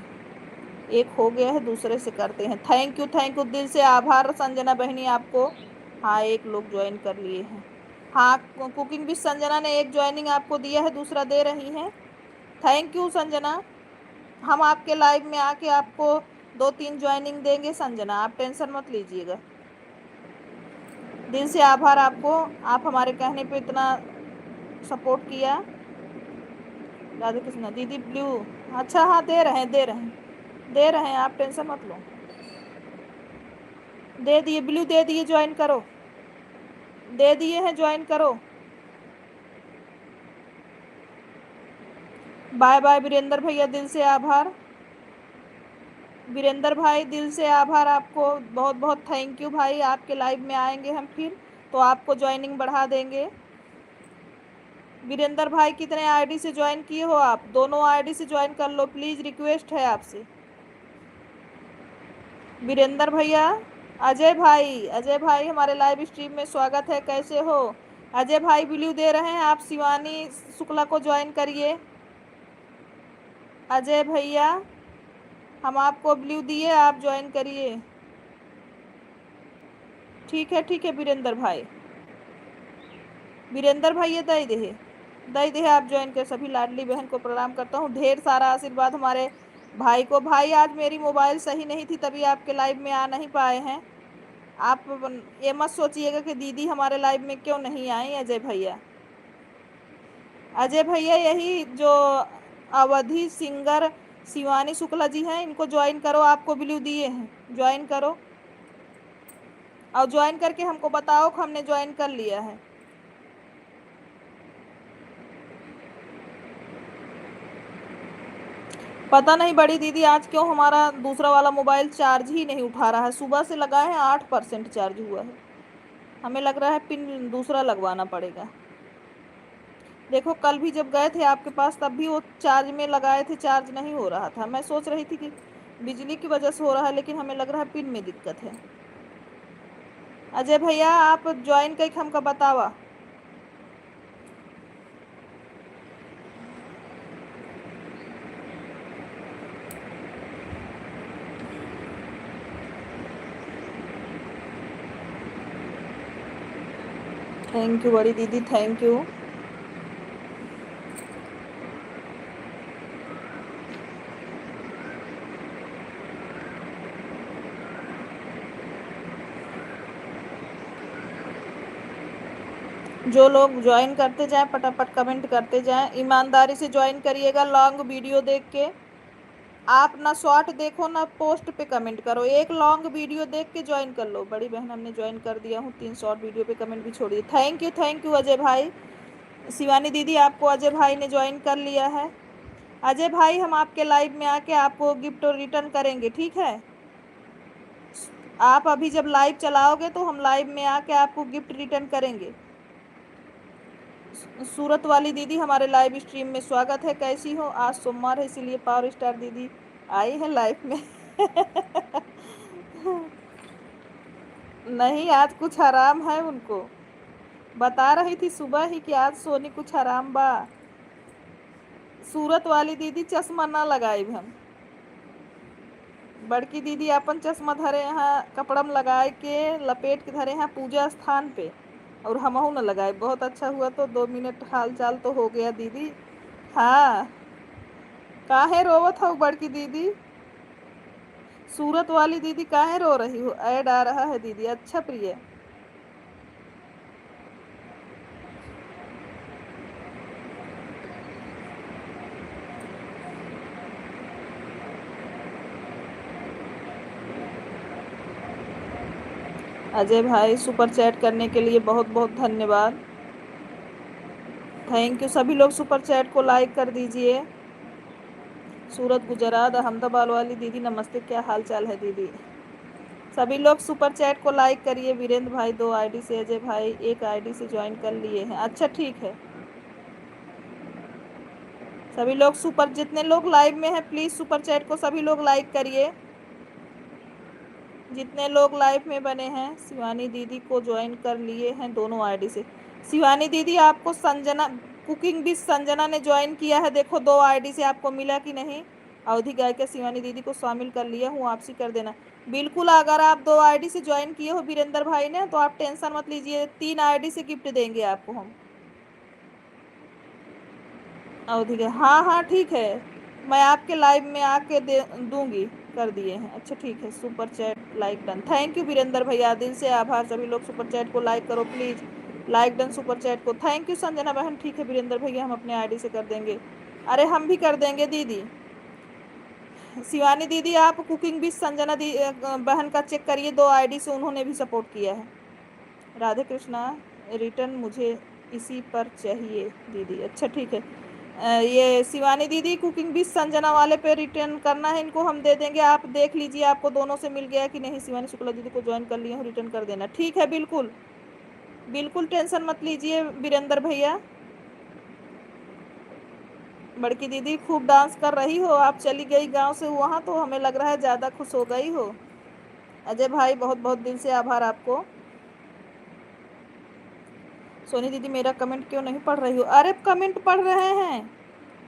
एक हो गया है, दूसरे से करते हैं। थैंक यू दिल से आभार संजना बहनी आपको। हाँ एक लोग ज्वाइन कर लिए हैं, हाँ कुकिंग भी संजना ने एक ज्वाइनिंग आपको दिया है, दूसरा दे रही हैं। थैंक यू संजना, हम आपके लाइव में आके आपको 2-3 ज्वाइनिंग देंगे संजना, आप टेंशन मत लीजिएगा। दिल से आभार आपको, आप हमारे कहने पे इतना सपोर्ट किया। राधे कृष्णा दीदी ब्लू, अच्छा हाँ दे रहे हैं, आप टेंशन मत लो, दे दिए ब्लू, दे दिए, ज्वाइन करो, दे दिए हैं, ज्वाइन करो। बाय बाय वीरेंद्र भैया, दिल से आभार वीरेंद्र भाई, दिल से आभार आपको, बहुत बहुत थैंक यू भाई। आपके लाइव में आएंगे हम फिर तो आपको ज्वाइनिंग बढ़ा देंगे। वीरेंद्र भाई कितने आईडी से ज्वाइन किए हो आप? दोनों आईडी से ज्वाइन कर लो प्लीज़, रिक्वेस्ट है आपसे। वीरेंद्र भैया, अजय भाई हमारे लाइव स्ट्रीम में स्वागत है, कैसे हो? अजय भाई ब्लू दे रहे हैं, आप शिवानी शुक्ला को ज्वाइन करिए। अजय भैया हम आपको ब्लू दिए, आप ज्वाइन करिए। ठीक है वीरेंद्र भाई दे दे आप ज्वाइन कर। सभी लाडली बहन को प्रणाम करता हूँ, ढेर सारा आशीर्वाद हमारे भाई को। भाई आज मेरी मोबाइल सही नहीं थी तभी आपके लाइव में आ नहीं पाए हैं, आप ये मत सोचिएगा कि दीदी हमारे लाइव में क्यों नहीं आई। अजय भैया, अजय भैया यही जो अवधि सिंगर शिवानी शुक्ला जी हैं, इनको ज्वाइन करो, आपको ब्लू दिए हैं, ज्वाइन करो और ज्वाइन करके हमको बताओ कि हमने ज्वाइन कर लिया है। पता नहीं बड़ी दीदी आज क्यों हमारा दूसरा वाला मोबाइल चार्ज ही नहीं उठा रहा है। सुबह से लगाए हैं 8% चार्ज हुआ है। हमें लग रहा है पिन दूसरा लगवाना पड़ेगा। देखो कल भी जब गए थे आपके पास तब भी वो चार्ज में लगाए थे, चार्ज नहीं हो रहा था। मैं सोच रही थी कि बिजली की वजह से हो रहा है, लेकिन हमें लग रहा है पिन में दिक्कत है। अजय भैया आप ज्वाइन करके हमका बतावा। थैंक यू बड़ी दीदी, थैंक यू। जो लोग ज्वाइन करते जाएं फटाफट कमेंट करते जाएं, ईमानदारी से ज्वाइन करिएगा। लॉन्ग वीडियो देख के आप ना शॉर्ट देखो ना पोस्ट पे कमेंट करो, एक लॉन्ग वीडियो देख के ज्वाइन कर लो। बड़ी बहन हमने ज्वाइन कर दिया हूँ, 3 शॉर्ट वीडियो पे कमेंट भी छोड़िए। थैंक यू अजय भाई। शिवानी दीदी आपको अजय भाई ने ज्वाइन कर लिया है। अजय भाई हम आपके लाइव में आके आपको गिफ्ट रिटर्न करेंगे, ठीक है। आप अभी जब लाइव चलाओगे तो हम लाइव में आके आपको गिफ्ट रिटर्न करेंगे। सूरत वाली दीदी हमारे लाइव स्ट्रीम में स्वागत है, कैसी हो। आज सोमवार है इसीलिए पावर स्टार दीदी आई है लाइव में। नहीं आज कुछ आराम है उनको, बता रही थी सुबह ही कि आज सोनी कुछ आराम बा। सूरत वाली दीदी चश्मा ना लगाए हम। बड़की दीदी अपन चश्मा धरे यहाँ कपड़म लगाए के लपेट के धरे यहाँ पूजा स्थान पे, और हमहू न लगाए। बहुत अच्छा हुआ तो 2 मिनट हाल चाल तो हो गया दीदी। हाँ काहे रोवत हो बड़की दीदी। सूरत वाली दीदी काहे रो रही हो। ऐड आ रहा है दीदी। अच्छा प्रिय, अजय भाई सुपर चैट करने के लिए बहुत बहुत धन्यवाद। Thank you. सभी लोग सुपर चैट को लाइक कर दीजिए। सूरत गुजरात अहमदाबाद वाली दीदी नमस्ते, क्या हाल चाल है दीदी। सभी लोग सुपर चैट को लाइक करिए। वीरेंद्र भाई 2 आईडी से, अजय भाई 1 आईडी से ज्वाइन कर लिए हैं। अच्छा ठीक है, सभी लोग सुपर, जितने लोग लाइव में हैं प्लीज सुपर चैट को सभी लोग लाइक करिए, जितने लोग लाइव में बने हैं। शिवानी दीदी को ज्वाइन कर लिए हैं दोनों आईडी से। शिवानी दीदी आपको संजना कुकिंग विद संजना ने ज्वाइन किया है, देखो 2 आईडी से आपको मिला कि नहीं। अवधि गायिका शिवानी दीदी को शामिल कर लिया हूँ, आपसी कर देना। बिल्कुल अगर आप 2 आईडी से ज्वाइन किए हो वीरेंद्र भाई ने तो आप टेंशन मत लीजिए, 3 आईडी से गिफ्ट देंगे आपको हम। अवधि का हाँ ठीक है, मैं आपके लाइव में आके दूंगी। कर दिए हैं, अच्छा ठीक है। Super chat like done, thank you Virendra भैया, दिल से आभार। सभी लोग सुपर चैट को लाइक करो please, like done super chat को। थैंक यू संजना बहन, ठीक है वीरेंद्र भैया हम अपने आईडी से कर देंगे। अरे हम भी कर देंगे दीदी। शिवानी दीदी आप कुकिंग भी संजना बहन का चेक करिए, 2 आईडी से उन्होंने भी सपोर्ट किया है। राधे कृष्णा, रिटर्न मुझे इसी पर चाहिए दीदी। अच्छा ठीक है, ये शिवानी दीदी कुकिंग भी संजना वाले पे रिटर्न करना है, इनको हम दे देंगे। आप देख लीजिए आपको दोनों से मिल गया कि नहीं। शिवानी शुक्ला दीदी को ज्वाइन कर लिए हूँ, रिटर्न कर देना। ठीक है, बिल्कुल बिल्कुल टेंशन मत लीजिए वीरेंद्र भैया। बड़की दीदी खूब डांस कर रही हो, आप चली गई गांव से वहाँ तो हमें लग रहा है ज़्यादा खुश हो गई हो। अजय भाई बहुत बहुत दिल से आभार आपको। सोनी दीदी मेरा कमेंट क्यों नहीं पढ़ रही हो। अरे कमेंट पढ़ रहे हैं,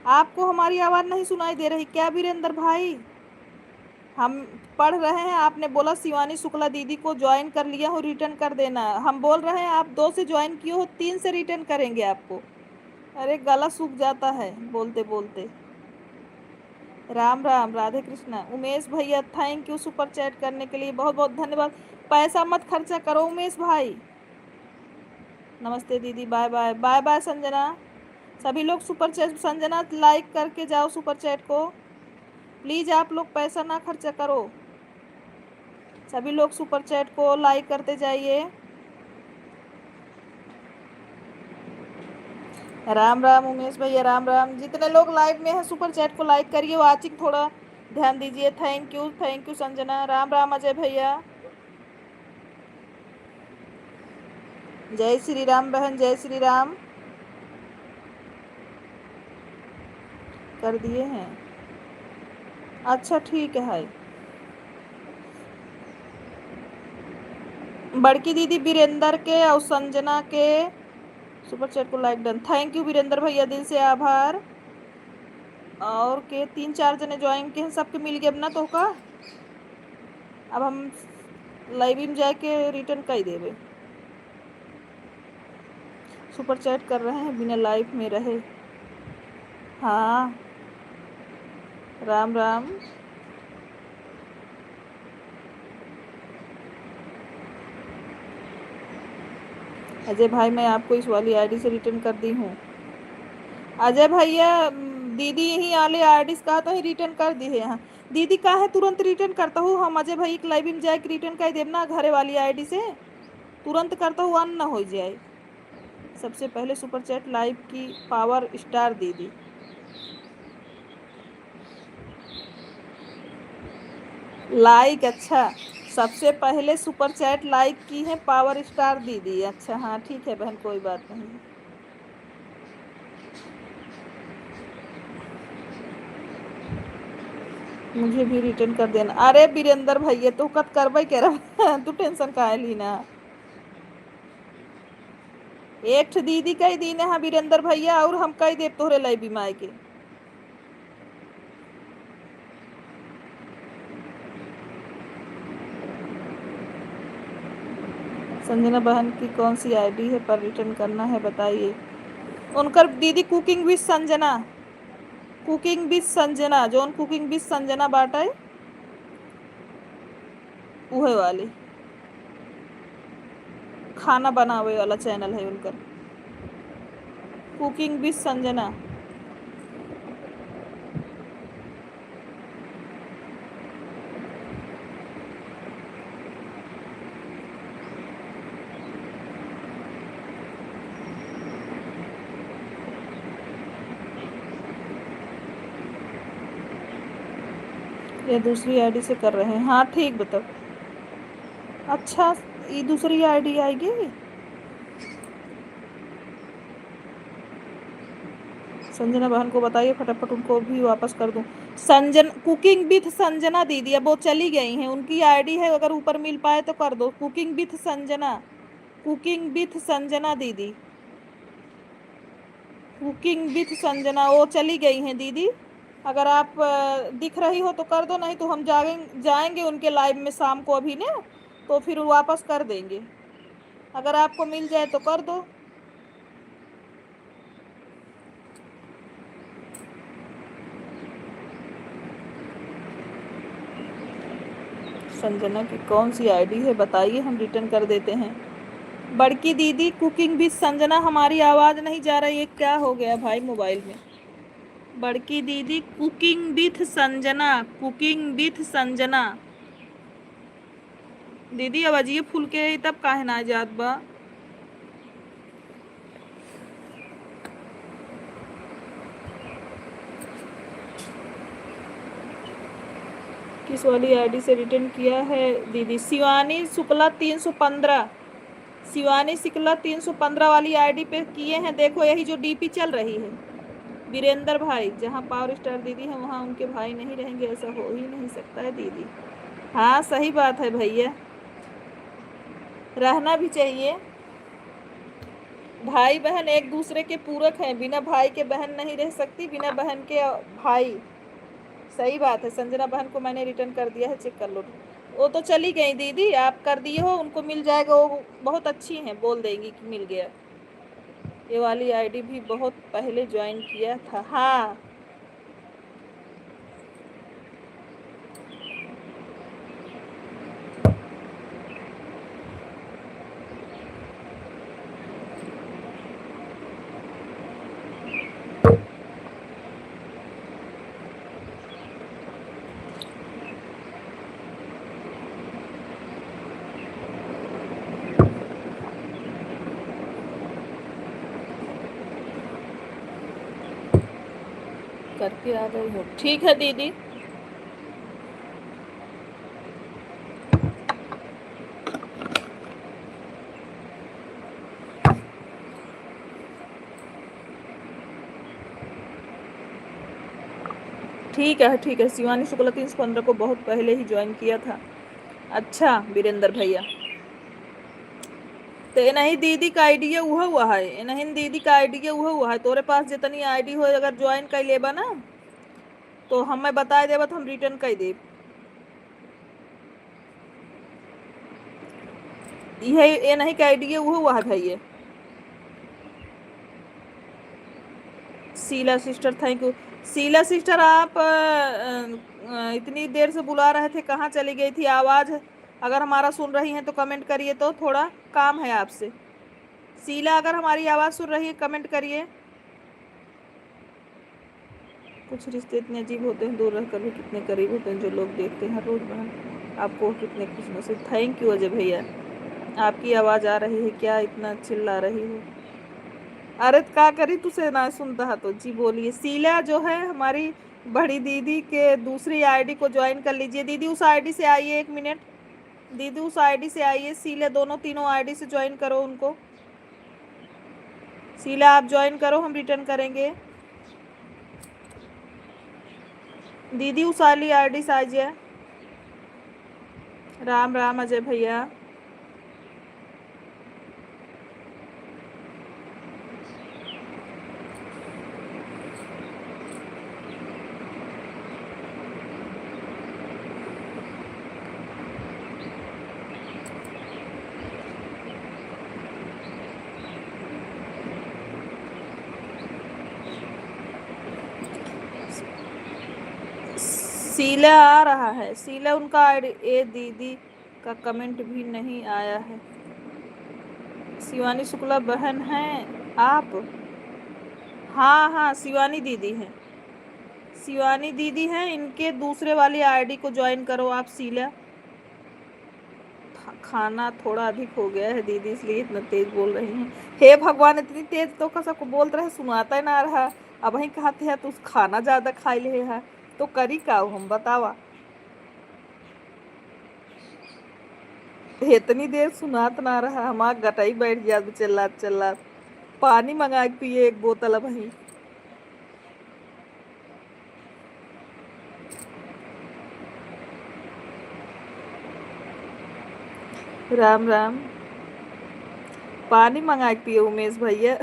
आपको हमारी आवाज़ नहीं सुनाई दे रही क्या वीरेंद्र भाई। हम पढ़ रहे हैं, आपने बोला शिवानी शुक्ला दीदी को ज्वाइन कर लिया हो, रिटर्न कर देना। हम बोल रहे हैं आप 2 से ज्वाइन किए हो, 3 से रिटर्न करेंगे आपको। अरे गला सूख जाता है बोलते बोलते। राम राम, राधे कृष्णा। उमेश भैया थैंक यू सुपर चैट करने के लिए, बहुत बहुत धन्यवाद। पैसा मत खर्चा करो उमेश भाई। नमस्ते दीदी, bye bye bye bye Sanjana. सभी लोग सुपर चैट, संजना लाइक करके जाओ सुपर चैट को प्लीज, आप लोग पैसा ना खर्चा करो, सभी लोग सुपर चैट को लाइक करते जाइए। राम राम उमेश भैया, राम राम। जितने लोग लाइव में हैं सुपर चैट को लाइक करिए, वाचिंग थोड़ा ध्यान दीजिए। Thank you Sanjana. राम राम अजय भैया, जय श्री राम बहन, जय श्री राम। कर दिए हैं, अच्छा ठीक है हाय। बड़की दीदी वीरेंद्र के और संजना के सुपर चैट को like done. Thank you Virendra भैया, दिल से आभार। और के 3-4 जने ज्वाइन के हैं, सबके मिल गए अपना तो का। अब हम लाइव में जाके रिटर्न कर देवे। सुपर चैट कर रहे हैं बिना लाइव में रहे। हाँ राम राम। अजय भाई मैं आपको इस वाली आईडी से रिटर्न कर दी हूँ। अजय भैया दीदी यही आले आईडी कहा तो ही रिटर्न कर दी है। यहाँ दीदी का है तुरंत रिटर्न करता हूँ हम। अजय भाई लाइव में जाए रिटर्न कर देव ना घरे वाली आईडी से, तुरंत करता हूँ, अन ना हो जाए। सबसे पहले सुपर चैट लाइव की पावर स्टार दीदी। लाइक, अच्छा सबसे पहले सुपर चैट लाइक की है पावर स्टार दीदी। अच्छा हाँ ठीक है बहन, कोई बात नहीं। मुझे भी रिटर्न कर देना। अरे वीरेंद्र भैया तो कत करबे कह रहा तू टेंशन काहे लीना। एक दीदी कई दीन है वीरेंद्र भैया, और हम कई देव तोहरे लाई बीमाए के। संजना बहन की कौन सी आईडी है पर रिटर्न करना है बताइए। उनकर दीदी cooking with Sanjana, cooking with Sanjana, join cooking with Sanjana बाटा है उहे वाली, खाना बनावे वाला चैनल है उनकर, कुकिंग विद संजना। ये दूसरी आईडी से कर रहे हैं। हाँ ठीक बताओ। अच्छा ये दूसरी आईडी आएगी। संजना बहन को बताइए फटाफट, उनको भी वापस कर दूं। संजन कुकिंग विथ संजना दीदी, अब वो चली गई हैं, उनकी आईडी है, अगर ऊपर मिल पाए तो कर दो। Cooking with Sanjana, cooking with Sanjana दीदी, कुकिंग विथ संजना, वो चली गई हैं दीदी। अगर आप दिख रही हो तो कर दो, नहीं तो हम जाएंगे उनके लाइव में शाम को अभी ना, तो फिर वापस कर देंगे। अगर आपको मिल जाए तो कर दो। संजना की कौन सी आईडी है बताइए, हम रिटर्न कर देते हैं। बड़की दीदी कुकिंग विथ संजना, हमारी आवाज़ नहीं जा रही है, क्या हो गया भाई मोबाइल में। बड़की दीदी cooking with Sanjana, cooking with Sanjana दीदी आवाजिए फुल के तब काहे ना जात बा। किस वाली आईडी से रिटर्न किया है दीदी। शिवानी शुक्ला 315, शिवानी शुक्ला 315 वाली आईडी पे किए हैं। देखो यही जो डीपी चल रही है, वीरेंद्र भाई, जहाँ पावर स्टार दीदी है वहाँ उनके भाई नहीं रहेंगे, ऐसा हो ही नहीं सकता है दीदी। हाँ सही बात है भैया, रहना भी चाहिए। भाई बहन एक दूसरे के पूरक हैं, बिना भाई के बहन नहीं रह सकती, बिना बहन के भाई। सही बात है। संजना बहन को मैंने रिटर्न कर दिया है, चेक कर लो। वो तो चली गई दीदी, आप कर दिए हो, उनको मिल जाएगा, वो बहुत अच्छी हैं, बोल देंगी कि मिल गया। ये वाली आईडी भी बहुत पहले ज्वाइन किया था। हाँ करके आ गई हो, ठीक है दीदी। ठीक है ठीक है। शिवानी शुक्ला 315 को बहुत पहले ही ज्वाइन किया था। अच्छा वीरेंद्र भैया, तो ये नहीं दीदी का आइडिया हुआ है, ये नहीं दीदी का आइडिया हुआ है। तोरे पास जितनी आईडी हो अगर ज्वाइन कर लेबा ना तो हमें बता देबा तो हम रिटर्न कर देब। ये नहीं का आइडिया हुआ है भाई। Sheela sister thank you. Sheela sister आप इतनी देर से बुला रहे थे, कहाँ चली गई थी? आवाज अगर हमारा सुन रही हैं तो कमेंट करिए, तो थोड़ा काम है आपसे। शीला अगर हमारी आवाज सुन रही है कमेंट करिए। कुछ रिश्ते इतने अजीब होते हैं, दूर रहकर भी कितने करीब होते हैं। जो लोग देखते हैं रोज बहन आपको कितने खुश नसीब। थैंक यू अजय भैया, आपकी आवाज आ रही है क्या? इतना चिल्ला रही हो। अरे का करी तुसे ना सुनता है तो जी बोलिए। शीला जो है हमारी बड़ी दीदी के दूसरी आईडी को ज्वाइन कर लीजिए। दीदी उस आईडी से आइए, 1 मिनट। दीदी उस आईडी से आइए। शीला दोनों तीनों आईडी से ज्वाइन करो उनको। शीला आप ज्वाइन करो, हम रिटर्न करेंगे। दीदी उस वाली आईडी से आइए। राम राम अजय भैया। शीला आ रहा है, शीला उनका आईडी। ए दीदी का कमेंट भी नहीं आया है। शिवानी शुक्ला बहन हैं आप? हाँ हाँ शिवानी दीदी हैं, शिवानी दीदी हैं। इनके दूसरे वाली आईडी को ज्वाइन करो आप शीला। खाना थोड़ा अधिक हो गया है दीदी, इसलिए इतना तेज बोल रही हैं। हे भगवान, इतनी तेज तो कसम को बोल रहे सुनाता ही ना रहा। अब वही कहते हैं तो खाना ज्यादा खा ले है तो करी का हम बतावा। इतनी देर सुनात ना रहा, हमारा गटाई बैठ गया चिल्लात चिल्लात। पानी मंगा के पिए 1 बोतल अब वही। राम राम। पानी मंगा के पिए उमेश भैया।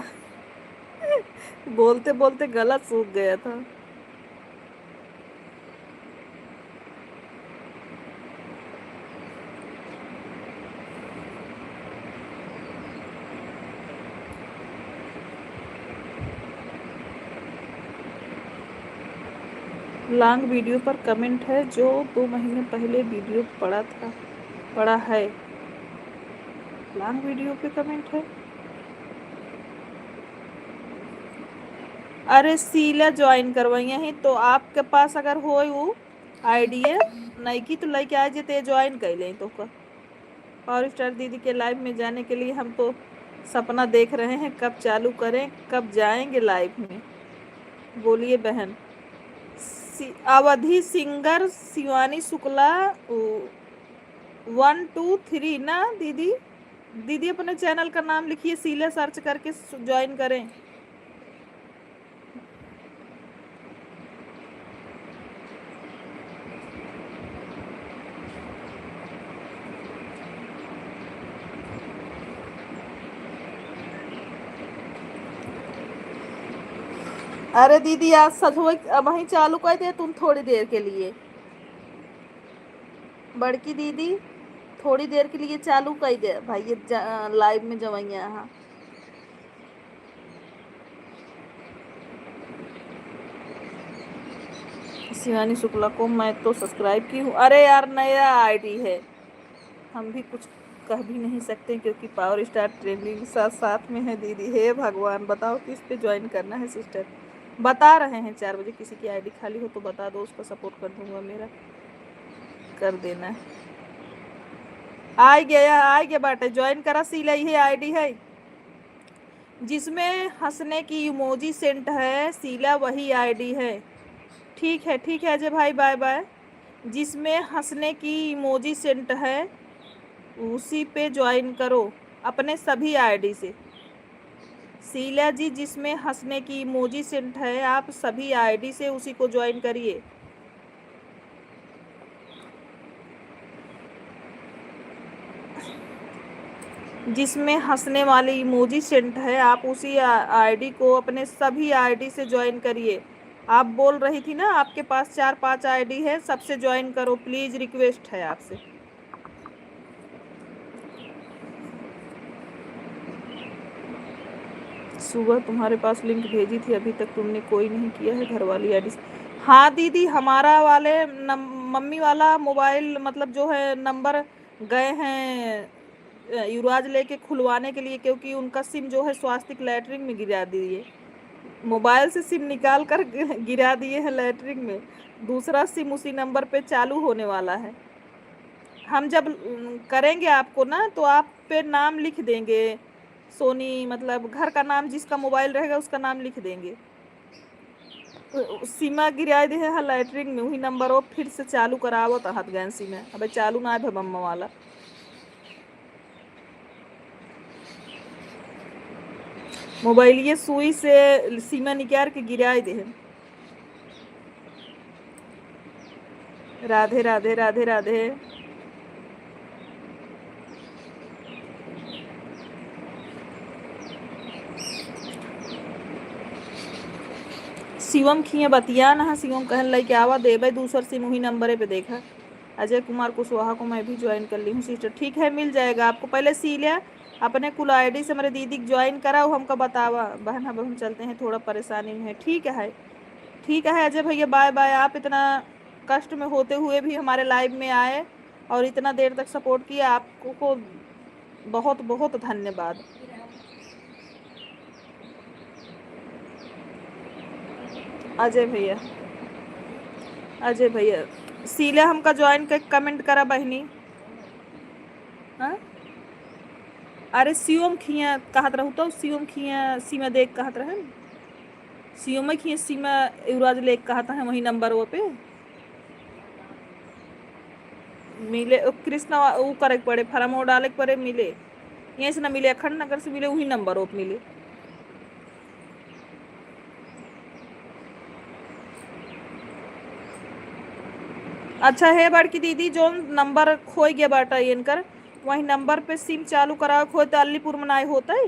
बोलते बोलते गला सूख गया था। लॉन्ग वीडियो पर कमेंट है जो 2 महीने पहले वीडियो पड़ा है। लॉन्ग वीडियो पे कमेंट है। अरे शीला ज्वाइन करवाई है तो आपके पास अगर हो वो आइडिया नहीं की तो लेके आ जेते ज्वाइन कर लें तो का। पावर स्टार दीदी के लाइव में जाने के लिए हम तो सपना देख रहे हैं, कब चालू करें, कब जाएंगे लाइव में। बोलिए बहन। अवधि सिंगर शिवानी शुक्ला 1 2 3 ना दीदी? दीदी अपने चैनल का नाम लिखिए, शीला सर्च करके ज्वाइन करें। अरे दीदी आज सच हो वहीं चालू कर दे तुम थोड़ी देर के लिए। बड़की दीदी थोड़ी देर के लिए चालू कर दे भाई, ये लाइव में जवाइया। हाँ शिवानी शुक्ला को मैं तो सब्सक्राइब की हूँ। अरे यार नया आईडी है, हम भी कुछ कह भी नहीं सकते क्योंकि पावर स्टार ट्रेंडिंग साथ में है दीदी। हे भगवान, बताओ किस पे ज्वाइन करना है सिस्टर? बता रहे हैं 4 बजे। किसी की आईडी खाली हो तो बता दो, उसको सपोर्ट कर दूंगा, मेरा कर देना। आ गया बाटे, ज्वाइन करा। शीला ये आईडी है जिसमें हंसने की इमोजी सेंट है, शीला वही आईडी है। ठीक है अजय भाई, बाय बाय। जिसमें हंसने की इमोजी सेंट है उसी पे ज्वाइन करो अपने सभी आईडी से। शीला जी, जिसमें हंसने की इमोजी सेंट है आप सभी आईडी से उसी को ज्वाइन करिए। जिसमें हंसने वाली इमोजी सेंट है आप उसी आईडी को अपने सभी आईडी से ज्वाइन करिए। आप बोल रही थी ना आपके पास 4-5 आईडी है, सबसे ज्वाइन करो प्लीज, रिक्वेस्ट है आपसे। सुबह तुम्हारे पास लिंक भेजी थी, अभी तक तुमने कोई नहीं किया है घर वाली आईडी से। हाँ दीदी, हमारा वाले मम्मी वाला मोबाइल मतलब जो है नंबर गए हैं युवराज लेके खुलवाने के लिए, क्योंकि उनका सिम जो है स्वास्तिक लैटरिन में गिरा दिए। मोबाइल से सिम निकाल कर गिरा दिए हैं लैटरिन में। दूसरा सिम उसी नंबर पे चालू होने वाला है। हम जब करेंगे आपको ना तो आप पे नाम लिख देंगे सोनी, मतलब घर का नाम जिसका मोबाइल रहेगा उसका नाम लिख देंगे। सीमा गिरा दे है लैटरिन में, वही नंबर वो फिर से चालू करावो तो हाथ गैन सीमा अबे चालू ना है मम्मा वाला। मोबाइल ये सुई से सीमा निकाल के गिरा दे है। राधे राधे राधे राधे। शिवम खिया बतिया ना, शिवम कहन लगे आवा देवे दूसर सिम वही नंबर पे देखा। अजय कुमार कुशवाहा को मैं भी ज्वाइन कर ली हूँ सिस्टर। ठीक है मिल जाएगा आपको। पहले सीलिया अपने कुल आईडी से मेरे दीदी ज्वाइन कराओ, हमको बतावा बहन। अब हम चलते हैं, थोड़ा परेशानी है। ठीक है अजय भैया, बाय बाय। आप इतना कष्ट में होते हुए भी हमारे लाइव में आए और इतना देर तक सपोर्ट किया, आपको बहुत बहुत धन्यवाद। अजय भैया सीला हमका ज्वाइन कर कमेंट करा बहनी। हाँ अरे शिवम खिया कहत रहू तो शिवम खिया सीमा देख कहत रहे, शिवम खिया सीमा युवराज लेक कहता है वही नंबर वो पे मिले। कृष्णा वो करे पड़े फार्म वो डाले पड़े, मिले यहीं से ना मिले, अखंड नगर से मिले, वही नंबर वो मिले। अच्छा है बड़की दीदी, जो नंबर खोई गया बाटा इनकर वही नंबर पे सिम चालू कराओ, खोए तो अलीपुर में ना होता है।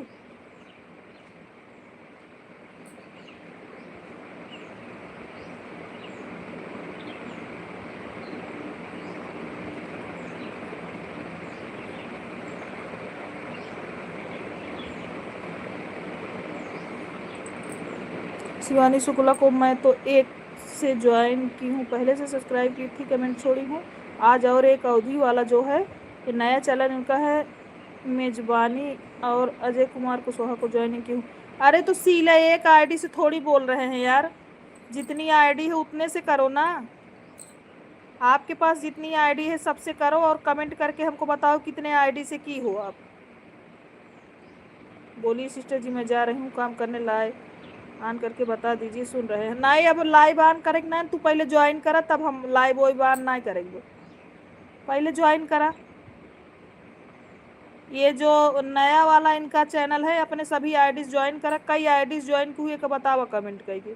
शिवानी शुक्ला को मैं तो एक से ज्वाइन की हूँ, पहले से सब्सक्राइब की थी, कमेंट छोड़ी हूँ आज। और एक अवधि वाला जो है ये नया चैनल उनका है मेजबानी, और अजय कुमार कुशवाहा को ज्वाइन की हूँ। अरे तो सीला एक आईडी से थोड़ी बोल रहे हैं यार, जितनी आईडी है उतने से करो ना। आपके पास जितनी आईडी है सबसे करो और कमेंट करके हमको बताओ कितने आईडी से की हो आप। बोलिए सिस्टर जी मैं जा रही हूँ काम करने, लाइव ऑन करके बता दीजिए। सुन रहे हैं नहीं, अब लाइव ऑन करेंगे ना, तू पहले ज्वाइन करा तब हम लाइव वो ऑन नहीं करेंगे। पहले ज्वाइन करा। ये जो नया वाला इनका चैनल है अपने सभी आईडीज ज्वाइन करा। कई आईडीज ज्वाइन हुए का बतावा कमेंट करके।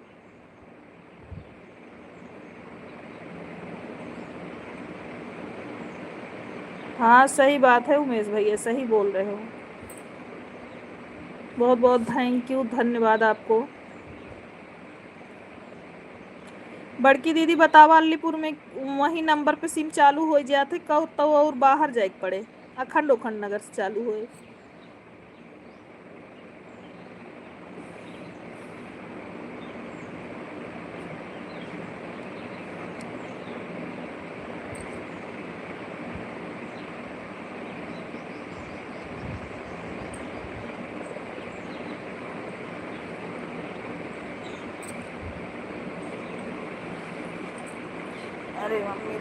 हाँ सही बात है उमेश भैया, सही बोल रहे हो। बहुत बहुत थैंक यू, धन्यवाद आपको। बड़की दीदी बतावा अलीपुर में वही नंबर पे सिम चालू हो जाते कहो तो और बाहर जाए पड़े, अखंड उखंड नगर से चालू होए। अरे mummy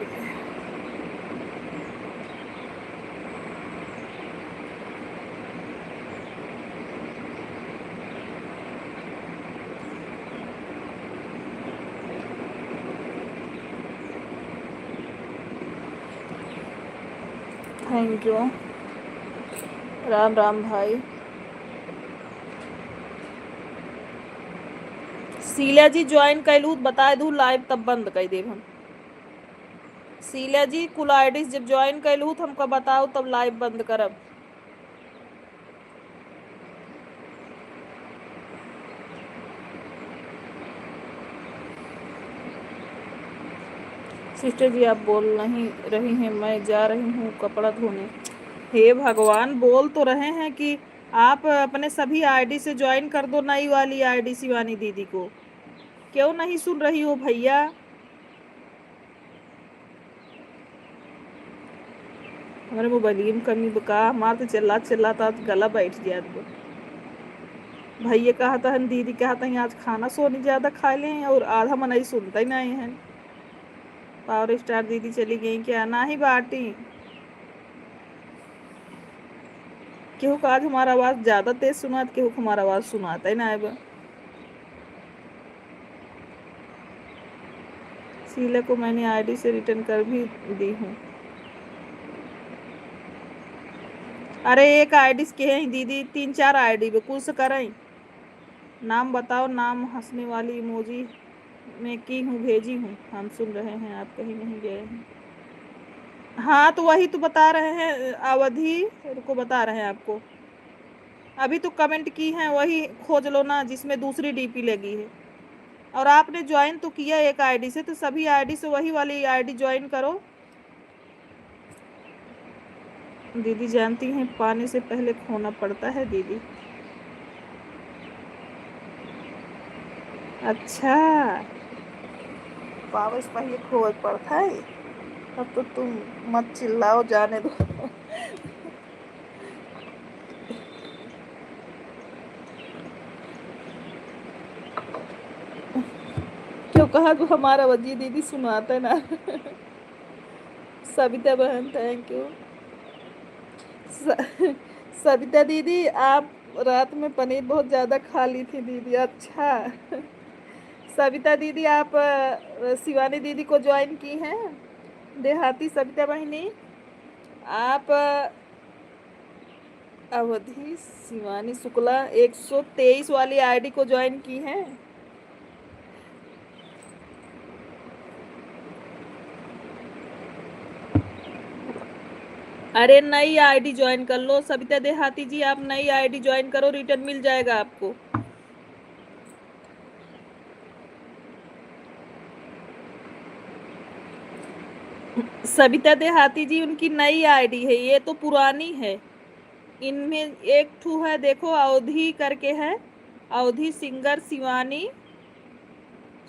thank you. Ram Ram भाई। शीला जी ज्वाइन कैलू बताए दू लाइव तब बंद कर देव हम। शीला जी कुल आईडी जब ज्वाइन कैलू तो हमको बताओ तब लाइव बंद करब। सिस्टर जी आप बोल नहीं रही हैं, मैं जा रही हूँ कपड़ा धोने। हे भगवान, बोल तो रहे हैं कि आप अपने सभी आईडी से ज्वाइन कर दो नई वाली आईडी शिवानी दीदी को। क्यों नहीं सुन रही हो भैया? हमारे मोबाइल में कमी बका, हमारा तो चिल्लाता गला बैठ गया। भैया कहा था दीदी कहा था आज खाना सोनी ज्यादा खा लें और आधा मनई सुनता ही नहीं है। पावर स्टार दीदी चली गई क्या? ना ही बाटी केहू का आज हमारा आवाज ज्यादा तेज सुना, केहू हमारा आवाज सुनाता ही ना है। शीला को मैंने आईडी से रिटर्न कर भी दी हूँ। अरे एक आईडी के हैं दीदी, 3-4 आईडी पे कुछ करें। नाम बताओ, नाम हंसने वाली इमोजी में की हूँ, भेजी हूँ। हम सुन रहे हैं, आप कहीं नहीं गए हैं। हाँ तो वही तो बता रहे हैं, अवधि को बता रहे हैं आपको। अभी तो कमेंट की है वही खोज लो ना जिसमें दूसरी डीपी लगी है। और आपने ज्वाइन तो किया एक आईडी से, तो सभी आईडी से वही वाली आईडी ज्वाइन करो। दीदी जानती हैं पाने से पहले खोना पड़ता है दीदी। अच्छा, पावे से पहले खोज पड़ता है। अब तो तुम मत चिल्लाओ, जाने दो। क्यों कहा तो हमारा वजी दीदी सुनाता है ना। सविता बहन थैंक यू। सविता दीदी आप रात में पनीर बहुत ज्यादा खा ली थी दीदी। अच्छा सविता दीदी आप शिवानी दीदी को ज्वाइन की हैं। देहाती सविता बहनी आप अवधि शिवानी शुक्ला 123 वाली आईडी को ज्वाइन की हैं। अरे नई आईडी ज्वाइन कर लो सविता देहाती जी, आप नई आईडी ज्वाइन करो, रिटर्न मिल जाएगा आपको। सविता देहाती जी उनकी नई आईडी है, ये तो पुरानी है। इनमें एक ठू है देखो, अवधि करके है, अवधि सिंगर शिवानी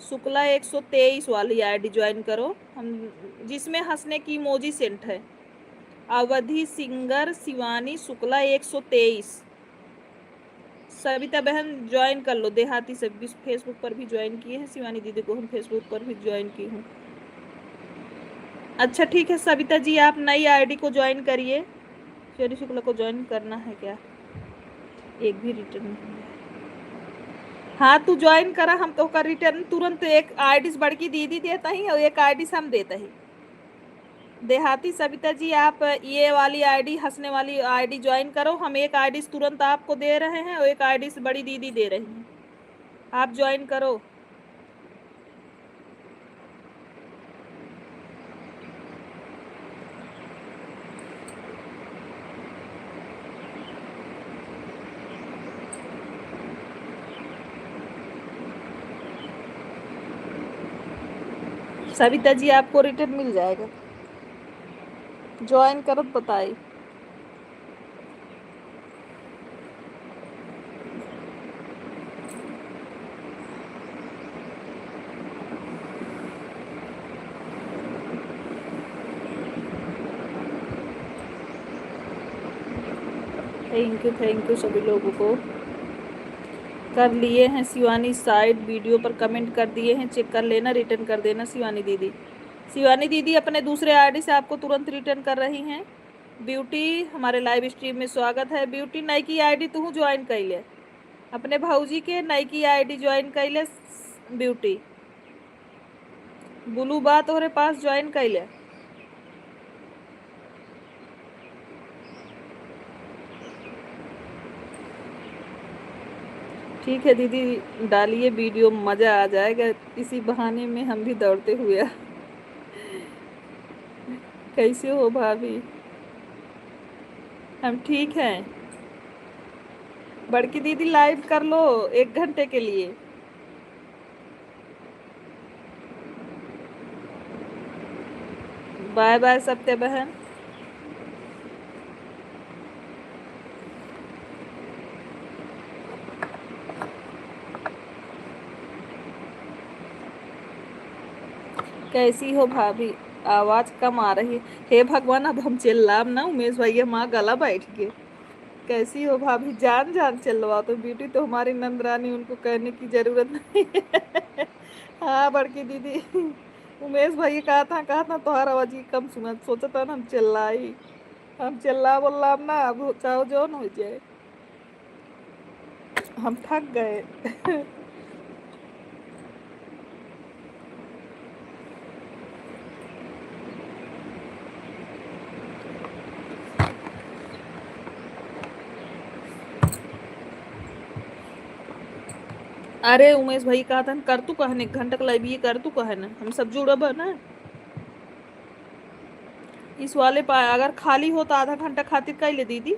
शुक्ला 123 वाली आईडी ज्वाइन करो, हम जिसमें हंसने की इमोजी सेंट है। अवधि सिंगर शिवानी शुक्ला 123। सविता बहन ज्वाइन कर लो। देहाती से भी फेसबुक पर भी ज्वाइन किए हैं, शिवानी दीदी को हम फेसबुक पर भी ज्वाइन की हूँ। अच्छा ठीक है सविता जी, आप नई आईडी को ज्वाइन करिए। शिवानी शुक्ला को ज्वाइन करना है क्या? एक भी रिटर्न नहीं है। हाँ तू ज्वाइन करा, हम तो का रिटर्न तुरंत एक आईडी से बढ़ की दीदी देता ही और एक आईडी से हम देता ही। देहाती सविता जी आप ये वाली आईडी हंसने वाली आईडी ज्वाइन करो, हम एक आईडी तुरंत आपको दे रहे हैं और एक आईडी से बड़ी दीदी दे रही हैं, आप ज्वाइन करो। सविता जी आपको रिटर्न मिल जाएगा, ज्वाइन करो बताइए। थैंक यू सभी लोगों को। कर लिए हैं शिवानी साइड वीडियो पर कमेंट कर दिए हैं, चेक कर लेना, रिटर्न कर देना शिवानी दीदी। शिवानी दीदी अपने दूसरे आईडी से आपको तुरंत रिटर्न कर रही हैं। ब्यूटी हमारे लाइव स्ट्रीम में स्वागत है। ब्यूटी नई की आईडी तू ज्वाइन कर ले, अपने भाऊजी के नई की आईडी ज्वाइन कर ले। ब्यूटी बुलू बात और पास ज्वाइन कर ले। ठीक है दीदी, डालिए वीडियो, मज़ा आ जाएगा, इसी बहाने में हम भी दौड़ते हुए कैसे हो भाभी? हम ठीक हैं। बड़की दीदी लाइव कर लो 1 घंटे के लिए। बाय बाय सत्य बहन। कैसी हो भाभी? आवाज कम आ रही है। हे भगवान, अब हम चिल्लाम ना उमेश भैया, माँ गला बैठ गए। कैसी हो भाभी? जान जान चिल्लवाओ तो, ब्यूटी तो हमारी नंदरानी, उनको कहने की जरूरत नहीं है। हाँ बड़की दीदी, उमेश भैया कहा था तुम्हारा आवाज ही कम सुना, सोचा था ना हम चिल्ला बोला ना, अब चाहो जो न हो जाए, हम थक गए। अरे उमेश भाई कहा था कर तू कहने 1 घंटा का लाइव, ये कर तू कहना, हम सब जुड़ब ना इस वाले पा, अगर खाली हो तो आधा घंटा खातिर कर ले दीदी।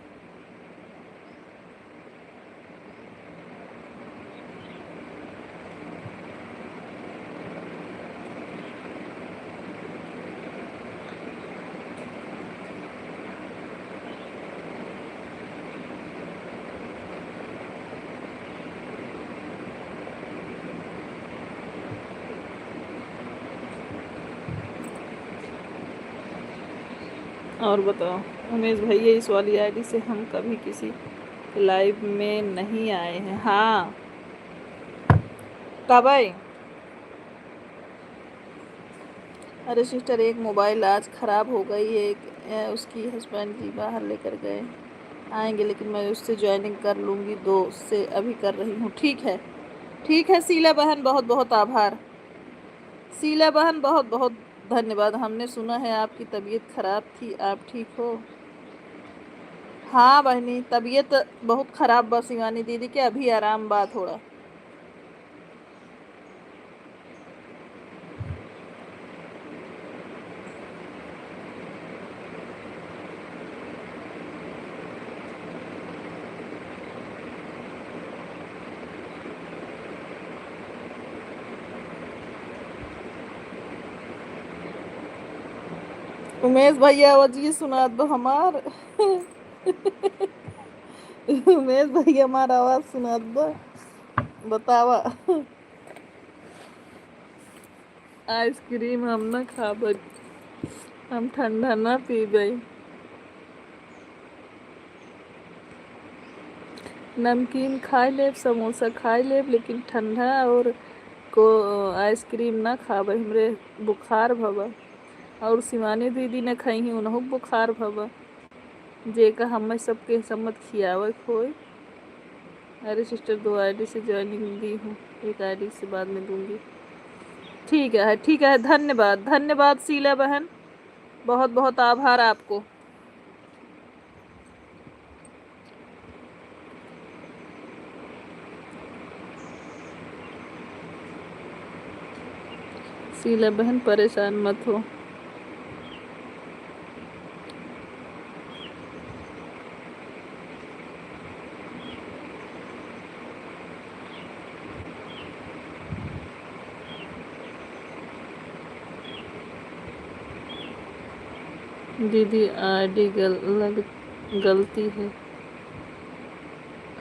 और बताओ उमेश भैया, इस वाली आईडी से हम कभी किसी लाइव में नहीं आए हैं। हाँ कब आए? अरे सिस्टर, एक मोबाइल आज ख़राब हो गई है, एक उसकी हस्बैंड जी बाहर लेकर गए, आएंगे, लेकिन मैं उससे ज्वाइनिंग कर लूँगी, 2 से अभी कर रही हूँ। ठीक है शीला बहन, बहुत बहुत आभार। शीला बहन बहुत बहुत धन्यवाद। हमने सुना है आपकी तबीयत खराब थी, आप ठीक हो? हाँ बहनी, तबीयत बहुत खराब बस शिवानी दीदी के, अभी आराम बा थोड़ा। उमेश भैया आवाज़ सुना दो हमार। उमेश भैया हमारा आवाज सुना दो, बतावा। आइसक्रीम हम ना खाब, हम ठंडा ना पीबे, नमकीन खाई लेब, समोसा खाई लेब, लेकिन ठंडा और को आइसक्रीम ना खाब, हमरे बुखार भवा। और शिवानी दीदी ने खाई ही, उन्हों बुखार भवा, जेका हमें सबके सम्मत खियावे खोए। अरे सिस्टर, 2 आईडी से ज्वाइनिंग दी हूँ, एक आईडी से बाद में दूंगी। ठीक है, धन्यवाद धन्यवाद शीला बहन, बहुत बहुत आभार आपको। शीला बहन परेशान मत हो। दीदी आईडी गलती है,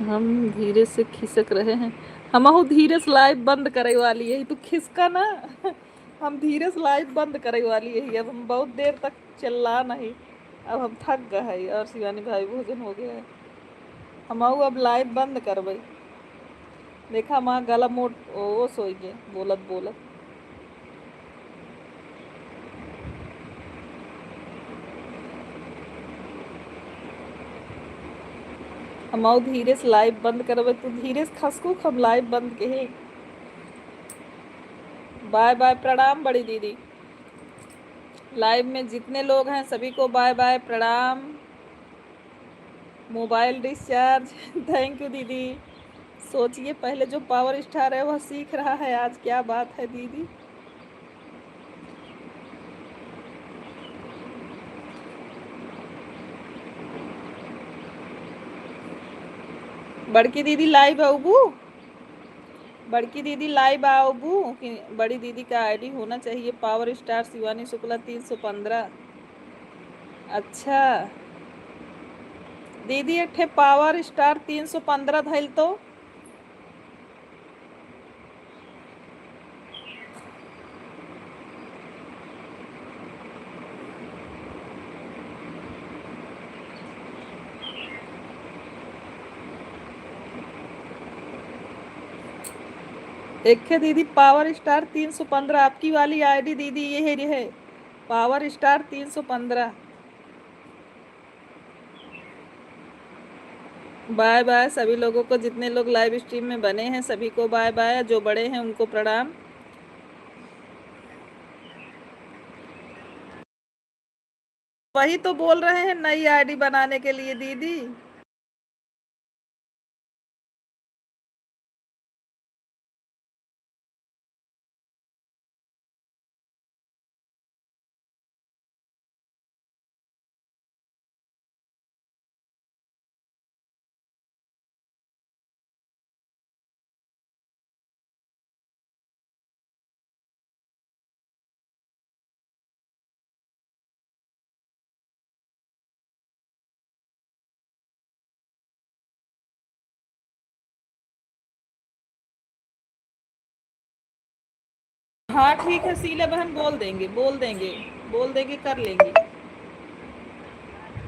हम धीरे से खिसक रहे हैं। हम धीरे से लाइव बंद करे वाली है, तो खिसका ना। हम धीरे से लाइव बंद करे वाली है, अब हम बहुत देर तक चिल्ला नहीं, अब हम थक गए हैं। और शिवानी भाई भोजन हो गया है, हम अब लाइव बंद करबे। देखा माँ गला मोट ओ सोई गए बोलत बोलत। हम धीरे से लाइव बंद करबे, तो धीरे से खसको हम लाइव बंद के है। बाय बाय, प्रणाम बड़ी दीदी। लाइव में जितने लोग हैं सभी को बाय बाय, प्रणाम। Mobile discharge. थैंक यू दीदी। सोचिए, पहले जो पावर स्टार है वह सीख रहा है आज, क्या बात है दीदी। बड़की दीदी लाइव आओबू, बड़की दीदी लाइव आओबू कि बड़ी दीदी का आईडी होना चाहिए पावर स्टार शिवानी शुक्ला 315। अच्छा दीदी अठे पावर स्टार 315 धैल तो एक है दीदी पावर स्टार 315 आपकी वाली आईडी दीदी ये है पावर स्टार 315। बाय बाय सभी लोगों को, जितने लोग लाइव स्ट्रीम में बने हैं सभी को बाय बाय, जो बड़े हैं उनको प्रणाम। वही तो बोल रहे हैं नई आईडी बनाने के लिए दीदी। हाँ ठीक है शीला बहन, बोल देंगे बोल देंगे बोल देंगे, कर लेंगी।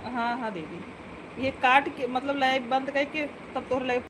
हाँ हाँ दीदी, ये काट के मतलब लाइव बंद करके तब तो live.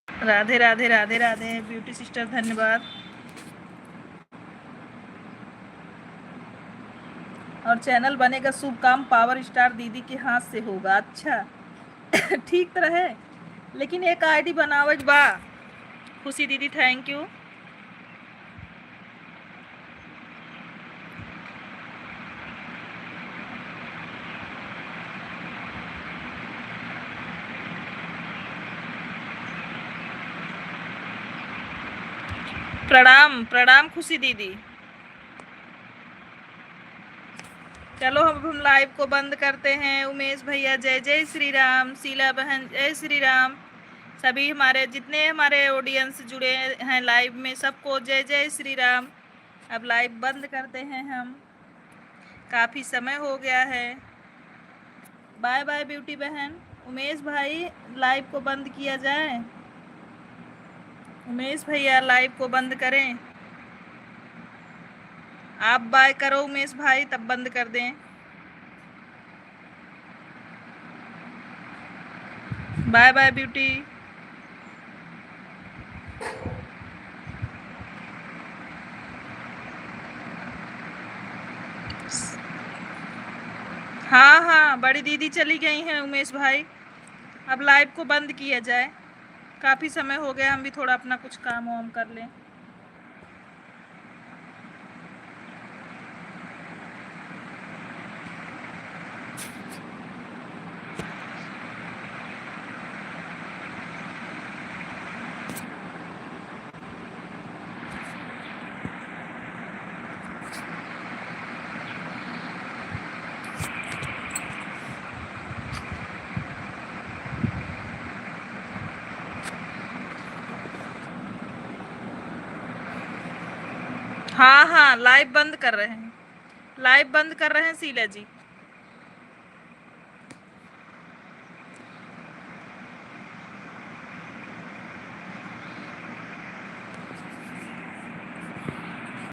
Radhe Radhe Radhe Radhe beauty sister, धन्यवाद। और चैनल बनेगा शुभ काम पावर स्टार दीदी के हाथ से होगा। अच्छा ठीक तरह है, लेकिन एक आईडी बनावज बा। खुशी दीदी थैंक यू। प्रणाम प्रणाम खुशी दीदी। चलो हम लाइव को बंद करते हैं। उमेश भैया जय जय श्री राम, शीला बहन जय श्री राम, सभी हमारे जितने हमारे ऑडियंस जुड़े हैं लाइव में सबको जय जय श्री राम। अब लाइव बंद करते हैं हम, काफ़ी समय हो गया है। बाय बाय ब्यूटी बहन। उमेश भाई लाइव को बंद किया जाए, उमेश भैया लाइव को बंद करें। आप बाय करो उमेश भाई, तब बंद कर दें। Bye bye beauty. हाँ हाँ बड़ी दीदी चली गई हैं उमेश भाई, अब लाइव को बंद किया जाए, काफ़ी समय हो गया, हम भी थोड़ा अपना कुछ काम वाम कर लें। हाँ हाँ, लाइव बंद कर रहे हैं, लाइव बंद कर रहे हैं शीला जी।